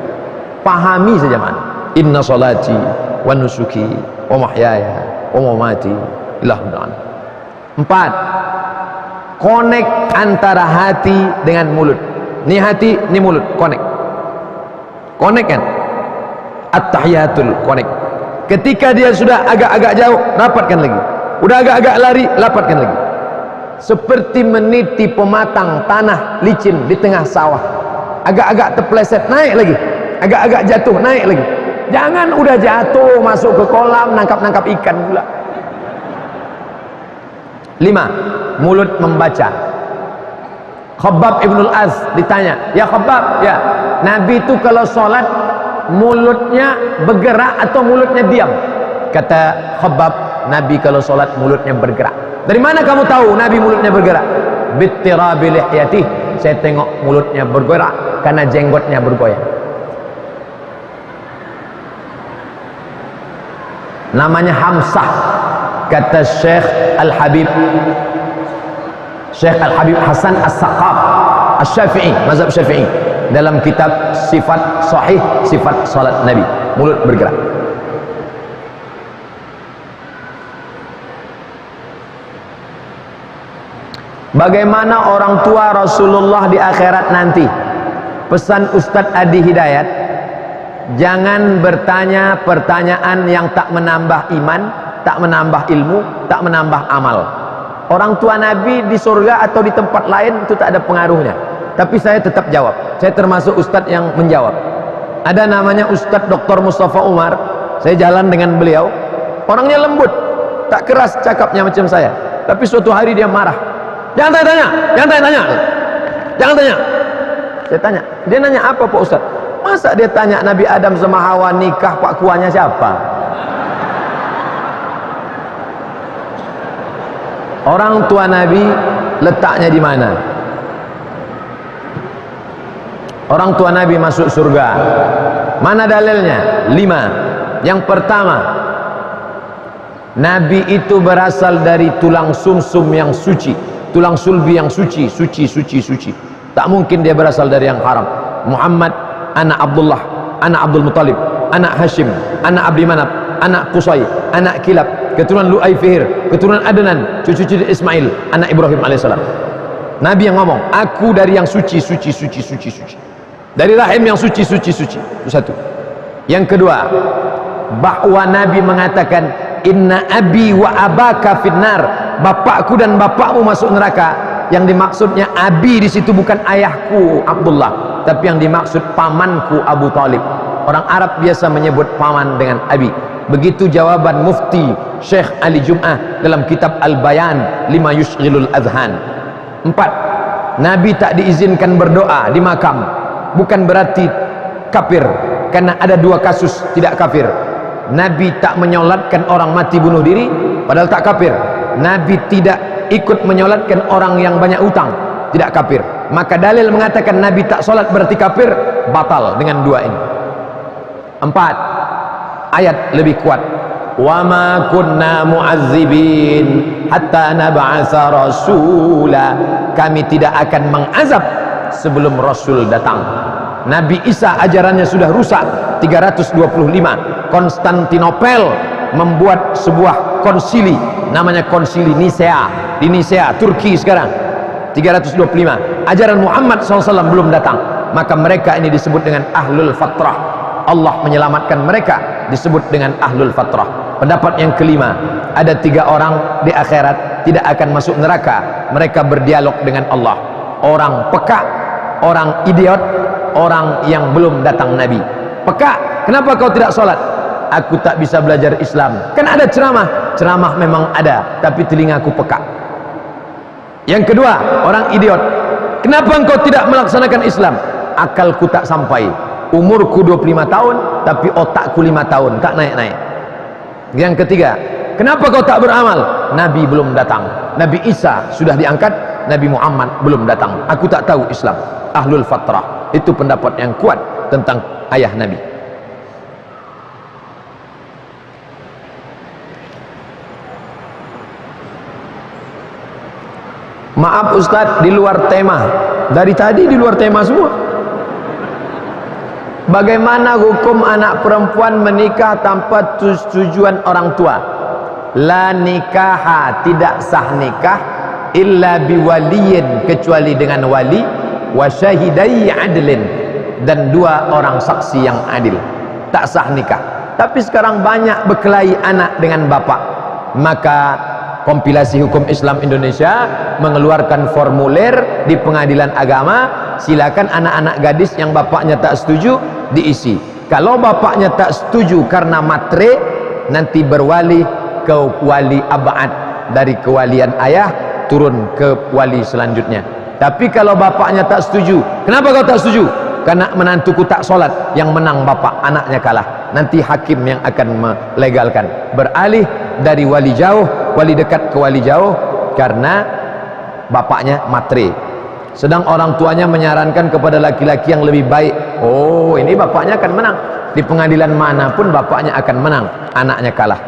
Pahami saja mana. Inna salati wa nusuki wa mahyaya wa mamati lillahi ta'ala. 4. Connect antara hati dengan mulut. Ni hati, ni mulut, connect kan? At-tahiyatul connect. Ketika dia sudah agak-agak jauh, rapatkan lagi. Udah agak-agak lari, rapatkan lagi. Seperti meniti pematang tanah licin di tengah sawah. Agak-agak terpeleset, naik lagi. Agak-agak jatuh, naik lagi. Jangan udah jatuh masuk ke kolam nangkap-nangkap ikan pula. 5. Mulut membaca. Khabbab Ibnul Az ditanya, ya Khabbab, ya Nabi itu kalau sholat mulutnya bergerak atau mulutnya diam? Kata Khabbab, Nabi kalau sholat mulutnya bergerak. Dari mana kamu tahu Nabi mulutnya bergerak? Bittirabi lihyatih, saya tengok mulutnya bergerak karena jenggotnya bergoyang. Namanya Hamsah. Kata Syekh Al-Habib Hasan As-Saqaf Asy-Syafi'i, mazhab Syafi'i, dalam kitab sifat sahih, sifat salat Nabi, mulut bergerak. Bagaimana orang tua Rasulullah di akhirat nanti? Pesan Ustadz Adi Hidayat, jangan bertanya pertanyaan yang tak menambah iman, tak menambah ilmu, tak menambah amal. Orang tua Nabi di surga atau di tempat lain itu tak ada pengaruhnya. Tapi saya tetap jawab. Saya termasuk Ustadz yang menjawab. Ada namanya Ustadz Dr. Mustafa Umar. Saya jalan dengan beliau. Orangnya lembut, tak keras cakapnya macam saya. Tapi suatu hari dia marah. Jangan tanya-tanya, jangan tanya-tanya, jangan tanya. Saya tanya, dia nanya apa Pak Ustaz? Masa dia tanya Nabi Adam sama Hawa nikah Pak Kuanya siapa? Orang tua Nabi letaknya di mana? Orang tua Nabi masuk surga. Mana dalilnya? 5. Yang pertama, Nabi itu berasal dari tulang sumsum yang suci, tulang sulbi yang suci, suci. Tak mungkin dia berasal dari yang haram. Muhammad anak Abdullah, anak Abdul Muttalib, anak Hashim, anak Abdi Manaf, anak Qusay, anak Kilab, keturunan Lu'ay Fihir, keturunan Adnan, cucu-cucu Ismail, anak Ibrahim alaihissalam. Nabi yang ngomong, aku dari yang suci. Dari rahim yang suci. Itu satu. Yang kedua, bahwa Nabi mengatakan, inna abi wa abaka finnar, bapakku dan bapakmu masuk neraka. Yang dimaksudnya abi di situ bukan ayahku Abdullah, tapi yang dimaksud pamanku Abu Talib. Orang Arab biasa menyebut paman dengan abi. Begitu jawaban Mufti Syekh Ali Jum'ah dalam kitab Al-Bayan lima yushghilul adhan. 4. Nabi tak diizinkan berdoa di makam. Bukan berarti kafir, karena ada 2 kasus tidak kafir. Nabi tak menyolatkan orang mati bunuh diri padahal tak kafir. Nabi tidak ikut menyolatkan orang yang banyak utang, tidak kafir. Maka dalil mengatakan Nabi tak solat berarti kafir, batal dengan 2 ini. 4. Ayat lebih kuat, wa ma kunna mu'azzibin hatta nab'atsa rasula, kami tidak akan mengazab sebelum Rasul datang. Nabi Isa ajarannya sudah rusak 325. Konstantinopel membuat sebuah konsili namanya konsili Nisea di Nisea, Turki sekarang, 325. Ajaran Muhammad SAW belum datang. Maka mereka ini disebut dengan Ahlul Fatrah. Allah menyelamatkan mereka, disebut dengan Ahlul Fatrah. Pendapat yang kelima, ada 3 orang di akhirat tidak akan masuk neraka. Mereka berdialog dengan Allah. Orang peka, orang idiot, orang yang belum datang Nabi. Peka, kenapa kau tidak sholat? Aku tak bisa belajar Islam. Kan ada ceramah memang ada, tapi telingaku peka. Yang kedua, orang idiot, kenapa engkau tidak melaksanakan Islam? Akalku tak sampai. Umurku 25 tahun, tapi otakku 5 tahun, tak naik-naik. Yang ketiga, kenapa kau tak beramal? Nabi belum datang. Nabi Isa sudah diangkat, Nabi Muhammad belum datang. Aku tak tahu Islam. Ahlul Fatrah. Itu pendapat yang kuat tentang ayah Nabi. Maaf Ustadz, di luar tema. Dari tadi di luar tema semua. Bagaimana hukum anak perempuan menikah tanpa tujuan orang tua? La nikaha, tidak sah nikah illa biwaliyin, kecuali dengan wali, wa syahidai adlin, dan 2 orang saksi yang adil. Tak sah nikah. Tapi sekarang banyak berkelahi anak dengan bapak. Maka Kompilasi Hukum Islam Indonesia mengeluarkan formulir di pengadilan agama, silakan anak-anak gadis yang bapaknya tak setuju diisi. Kalau bapaknya tak setuju karena matre, nanti berwali ke wali abad, dari kewalian ayah turun ke wali selanjutnya. Tapi kalau bapaknya tak setuju, kenapa kau tak setuju? Karena menantuku tak sholat, yang menang bapak, anaknya kalah. Nanti hakim yang akan melegalkan. Beralih dari wali jauh, wali dekat ke wali jauh, karena bapaknya matre. Sedang orang tuanya menyarankan kepada laki-laki yang lebih baik. Oh, ini bapaknya akan menang. Di pengadilan manapun bapaknya akan menang, anaknya kalah.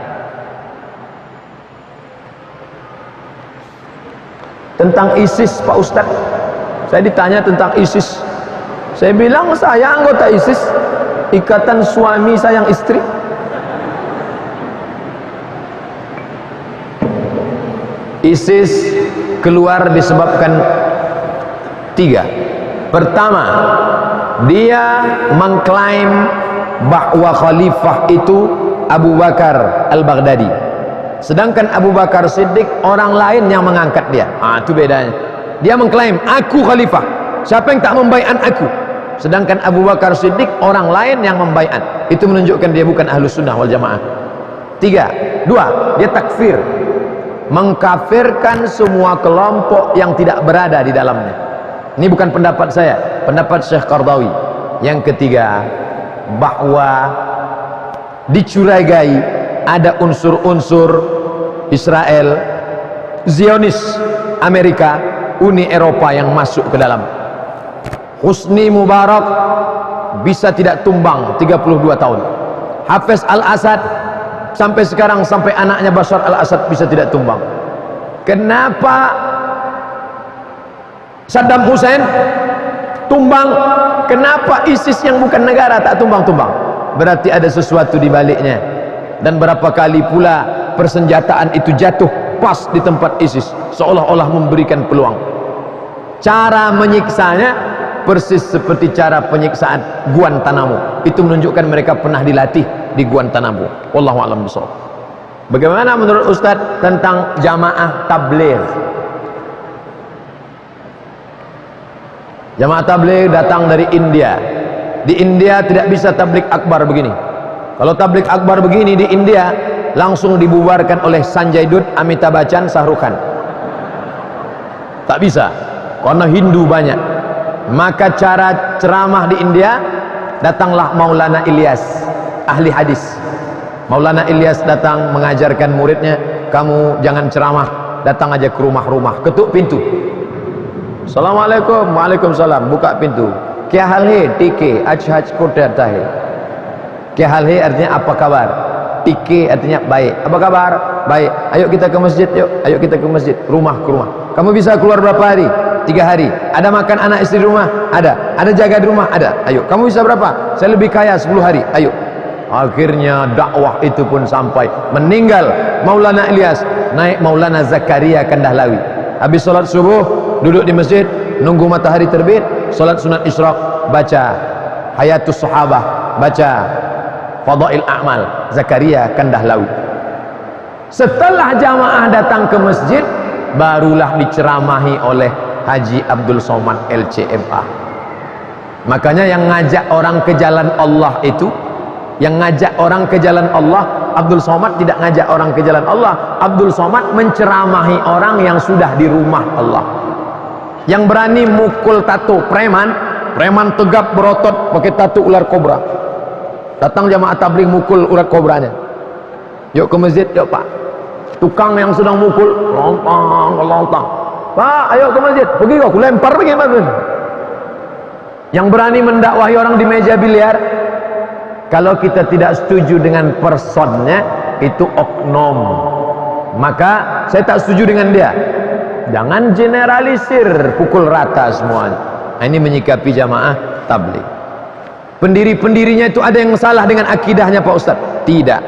Tentang ISIS Pak Ustadz, saya ditanya tentang ISIS. Saya bilang saya anggota ISIS, Ikatan Suami Sayang Istri. ISIS keluar disebabkan tiga. Pertama, dia mengklaim bahwa khalifah itu Abu Bakar Al-Baghdadi, sedangkan Abu Bakar Siddiq orang lain yang mengangkat dia. Itu bedanya. Dia mengklaim aku khalifah, siapa yang tak membaiat aku, sedangkan Abu Bakar Siddiq orang lain yang membaiat. Itu menunjukkan dia bukan Ahlus Sunnah wal Jamaah. Dua, dia takfir, mengkafirkan semua kelompok yang tidak berada di dalamnya. Ini bukan pendapat saya, pendapat Syekh Qardawi. Yang ketiga, bahwa dicurigai ada unsur-unsur Israel, Zionis, Amerika, Uni Eropa yang masuk ke dalam. Husni Mubarak bisa tidak tumbang 32 tahun. Hafiz Al-Assad sampai sekarang, sampai anaknya Bashar Al-Assad bisa tidak tumbang. Kenapa Saddam Hussein tumbang? Kenapa ISIS yang bukan negara tak tumbang-tumbang? Berarti ada sesuatu di baliknya. Dan berapa kali pula persenjataan itu jatuh pas di tempat ISIS, seolah-olah memberikan peluang. Cara menyiksanya persis seperti cara penyiksaan Guantanamo. Itu menunjukkan mereka pernah dilatih di Guantanamo. Wallahu a'lam bishawab. Bagaimana menurut Ustaz tentang jamaah tabligh? Jamaah tabligh datang dari India. Di India tidak bisa tabligh akbar begini. Kalau tabligh akbar begini di India langsung dibubarkan oleh Sanjay Dutt, Amitabh Bachchan, Shah Rukh Khan. Tak bisa, karena Hindu banyak. Maka cara ceramah di India, datanglah Maulana Ilyas, ahli hadis. Maulana Ilyas datang mengajarkan muridnya, kamu jangan ceramah, datang aja ke rumah-rumah, ketuk pintu. Assalamualaikum, waalaikumsalam, buka pintu. Kya hal hai? Tike, aj koda tahe. Kya hal hai artinya apa kabar? Tike artinya baik. Apa kabar? Baik. Ayo kita ke masjid, yuk. Ayo kita ke masjid, rumah ke rumah. Kamu bisa keluar berapa hari? 3 hari. Ada makan anak istri di rumah? Ada. Ada jaga di rumah? Ada. Ayo. Kamu bisa berapa? Saya lebih kaya 10 hari. Ayo. Akhirnya dakwah itu pun sampai. Meninggal Maulana Ilyas, naik Maulana Zakaria Kandahlawi. Habis sholat subuh, duduk di masjid, nunggu matahari terbit, sholat sunat isyraq, baca Hayatus Sahabah, baca Fadail A'mal, Zakaria Kandahlawi. Setelah jamaah datang ke masjid, barulah diceramahi oleh Haji Abdul Somad LCMA. Makanya yang ngajak orang ke jalan Allah itu, yang ngajak orang ke jalan Allah, Abdul Somad tidak ngajak orang ke jalan Allah. Abdul Somad menceramahi orang yang sudah di rumah Allah. Yang berani mukul tato preman, preman tegap berotot pakai tato ular kobra. Datang jamaah tabligh mukul ular kobranya. Yuk ke masjid, yuk Pak. Tukang yang sedang mukul, lontang. Pak, ayo ke masjid. Pergi kau, aku lempar pergi masjid. Yang berani mendakwahi orang di meja biliar, kalau kita tidak setuju dengan personnya, itu oknum. Maka saya tak setuju dengan dia. Jangan generalisir, pukul rata semuanya. Nah, ini menyikapi jamaah tabligh. Pendiri-pendirinya itu ada yang salah dengan akidahnya Pak Ustaz? Tidak.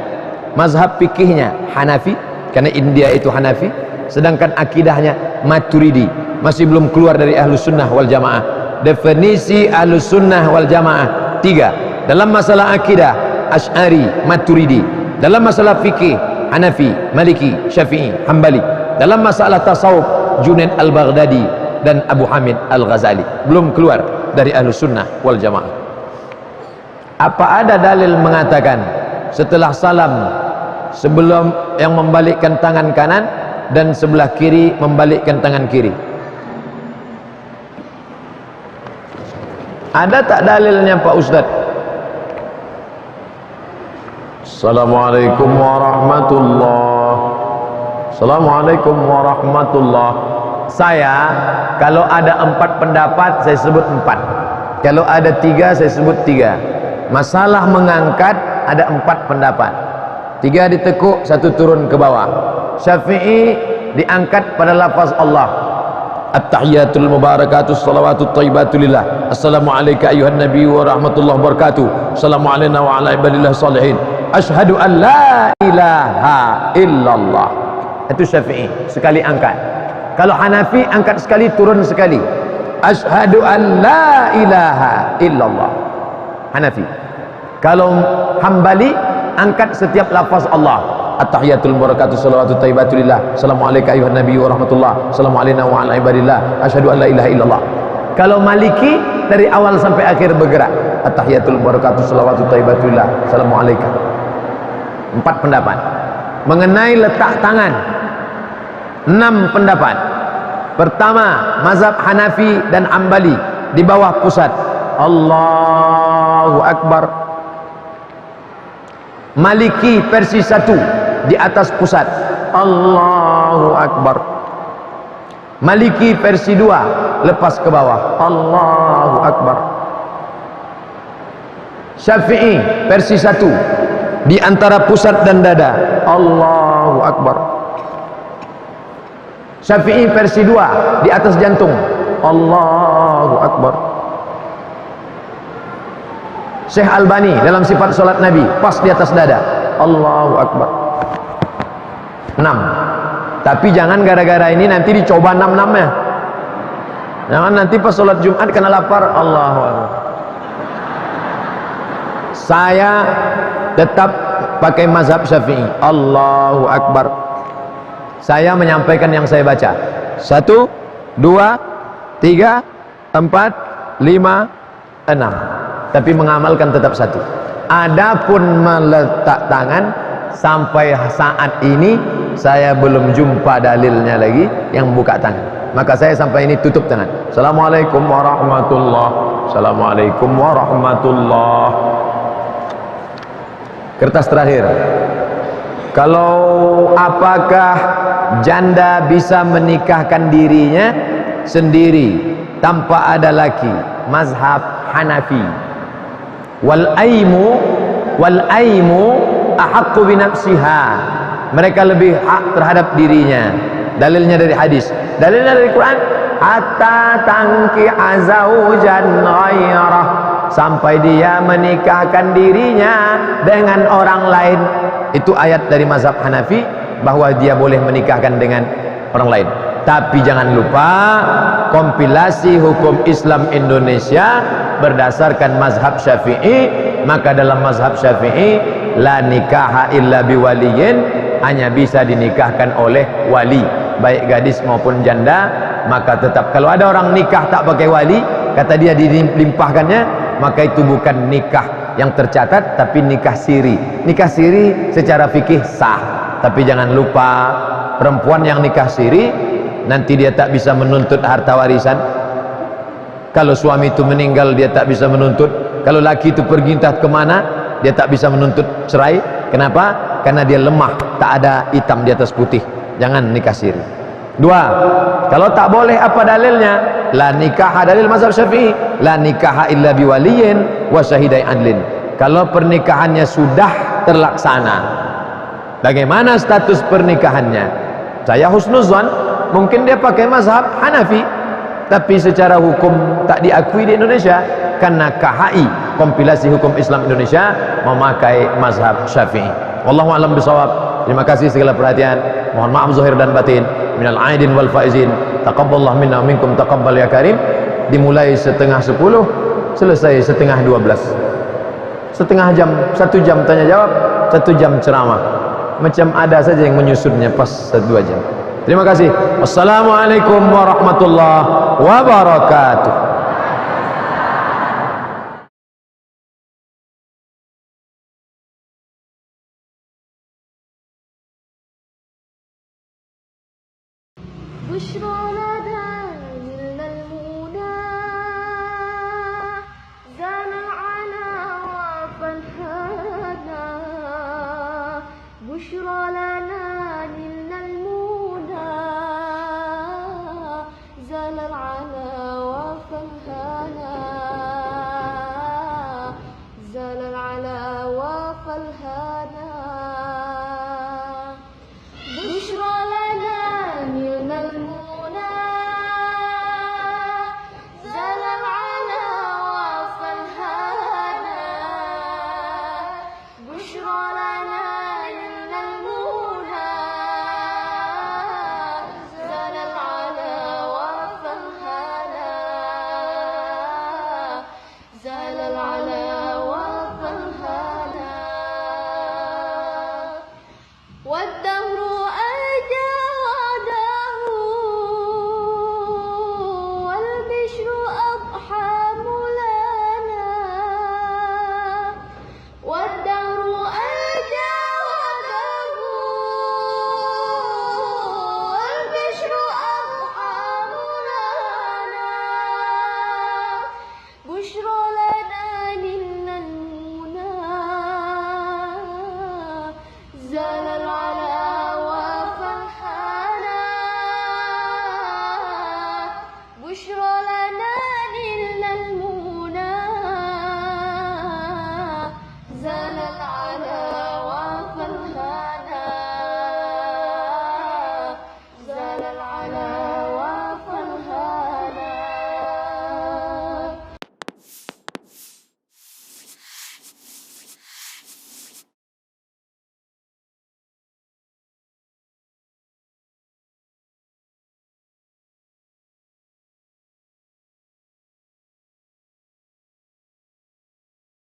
Mazhab fikihnya Hanafi, karena India itu Hanafi. Sedangkan akidahnya Maturidi. Masih belum keluar dari Ahlus Sunnah wal Jamaah. Definisi Ahlus Sunnah wal Jamaah 3. Dalam masalah akidah, Asy'ari, Maturidi. Dalam masalah fikih, Hanafi, Maliki, Syafi'i, Hambali. Dalam masalah tasawuf, Junaid Al-Baghdadi dan Abu Hamid Al-Ghazali. Belum keluar dari Ahlus Sunnah wal Jamaah. Apa ada dalil mengatakan setelah salam, sebelum yang membalikkan tangan kanan dan sebelah kiri membalikkan tangan kiri? Ada tak dalilnya Pak Ustaz? Assalamualaikum warahmatullahi. Assalamualaikum warahmatullahi. Saya kalau ada 4 pendapat saya sebut 4. Kalau ada 3 saya sebut 3. Masalah mengangkat ada 4 pendapat. 3 ditekuk, 1 turun ke bawah. Syafi'i diangkat pada lafaz Allah. At-tahiyatul mubarakatus salawatut thayyibatulillah. Assalamualaikum ayuhan nabi wa rahmatullahi wabarakatuh. Assalamualaikum wa ala ibadillah salihin. Asyhadu an la ilaha illallah. Itu Syafi'i, sekali angkat. Kalau Hanafi angkat sekali turun sekali. Asyhadu an la ilaha illallah. Hanafi. Kalau Hambali angkat setiap lafaz Allah. At-tahiyatul barakatuh salawatu thayyibatulillah. Assalamualaikum ayuhan nabi wa rahmatullah. Assalamualaikum wa ala ibadillah. Asyhadu an la ilaha illallah. Kalau Maliki dari awal sampai akhir bergerak. At-tahiyatul barakatuh salawatu thayyibatulillah. Assalamualaikum. 4 pendapat. Mengenai letak tangan 6 pendapat. Pertama, mazhab Hanafi dan Hambali di bawah pusat. Allahu Akbar. Maliki versi 1 di atas pusat. Allahu Akbar. Maliki versi 2 lepas ke bawah. Allahu Akbar. Syafi'i versi 1 di antara pusat dan dada. Allahu Akbar. Syafi'i versi 2 di atas jantung. Allahu Akbar. Syekh Albani dalam sifat solat Nabi pas di atas dada. Allahu Akbar. 6. Tapi jangan gara-gara ini nanti dicoba 6-6-nya. Jangan nanti pas solat Jumat kena lapar. Allahu Akbar. Saya tetap pakai mazhab Syafi'i. Allahu Akbar. Saya menyampaikan yang saya baca. 1, 2, 3, 4, 5, 6. Tapi mengamalkan tetap 1. Adapun meletak tangan sampai saat ini saya belum jumpa dalilnya lagi yang buka tangan. Maka saya sampai ini tutup tangan. Assalamualaikum warahmatullahi. Assalamualaikum warahmatullahi. Kertas terakhir. Kalau apakah janda bisa menikahkan dirinya sendiri tanpa ada laki? Mazhab Hanafi. Wal aimu ahaqqu bi nafsiha. Mereka lebih hak terhadap dirinya. Dalilnya dari hadis. Dalilnya dari Quran. Hatta tankiha zaujan ghairah. Sampai dia menikahkan dirinya dengan orang lain. Itu ayat dari mazhab Hanafi bahwa dia boleh menikahkan dengan orang lain. Tapi jangan lupa kompilasi hukum Islam Indonesia berdasarkan mazhab Syafi'i. Maka dalam mazhab Syafi'i la nikaha illa biwaliyin, hanya bisa dinikahkan oleh wali, baik gadis maupun janda. Maka tetap kalau ada orang nikah tak pakai wali, kata dia dilimpahkannya, maka itu bukan nikah yang tercatat, tapi nikah siri. Nikah siri secara fikih sah. Tapi jangan lupa perempuan yang nikah siri nanti dia tak bisa menuntut harta warisan. Kalau suami itu meninggal dia tak bisa menuntut. Kalau laki itu pergi entah kemana dia tak bisa menuntut cerai. Kenapa? Karena dia lemah, tak ada hitam di atas putih. Jangan nikah siri. 2. Kalau tak boleh apa dalilnya? La nikah, dalil mazhab Syafi'i, la nikaha illa biwaliyin wa syahidai adlin. Kalau pernikahannya sudah terlaksana, bagaimana status pernikahannya? Saya husnuzan, mungkin dia pakai mazhab Hanafi, tapi secara hukum tak diakui di Indonesia karena KHI, kompilasi hukum Islam Indonesia, memakai mazhab Syafi'i. Wallahu a'lam bishawab. Terima kasih segala perhatian. Mohon maaf zahir dan batin. Minal aidin wal faizin. Taqabbalallahu minna minkum taqabbal ya karim. Dimulai 10:30, selesai 11:30. Setengah jam, 1 jam tanya jawab, 1 jam ceramah. Macam ada saja yang menyusunnya pas 2 jam. Terima kasih. Wassalamualaikum warahmatullahi wabarakatuh. بشرى لنا للمنى زال العنا وفرحنا بشرى لنا للمنى زال العنا وفرحنا زال العنا وفرحنا بشرى لنا نلنا المنى زال العنا وفرحنا بشرى لنا نلنا المنى زال العنا بشرى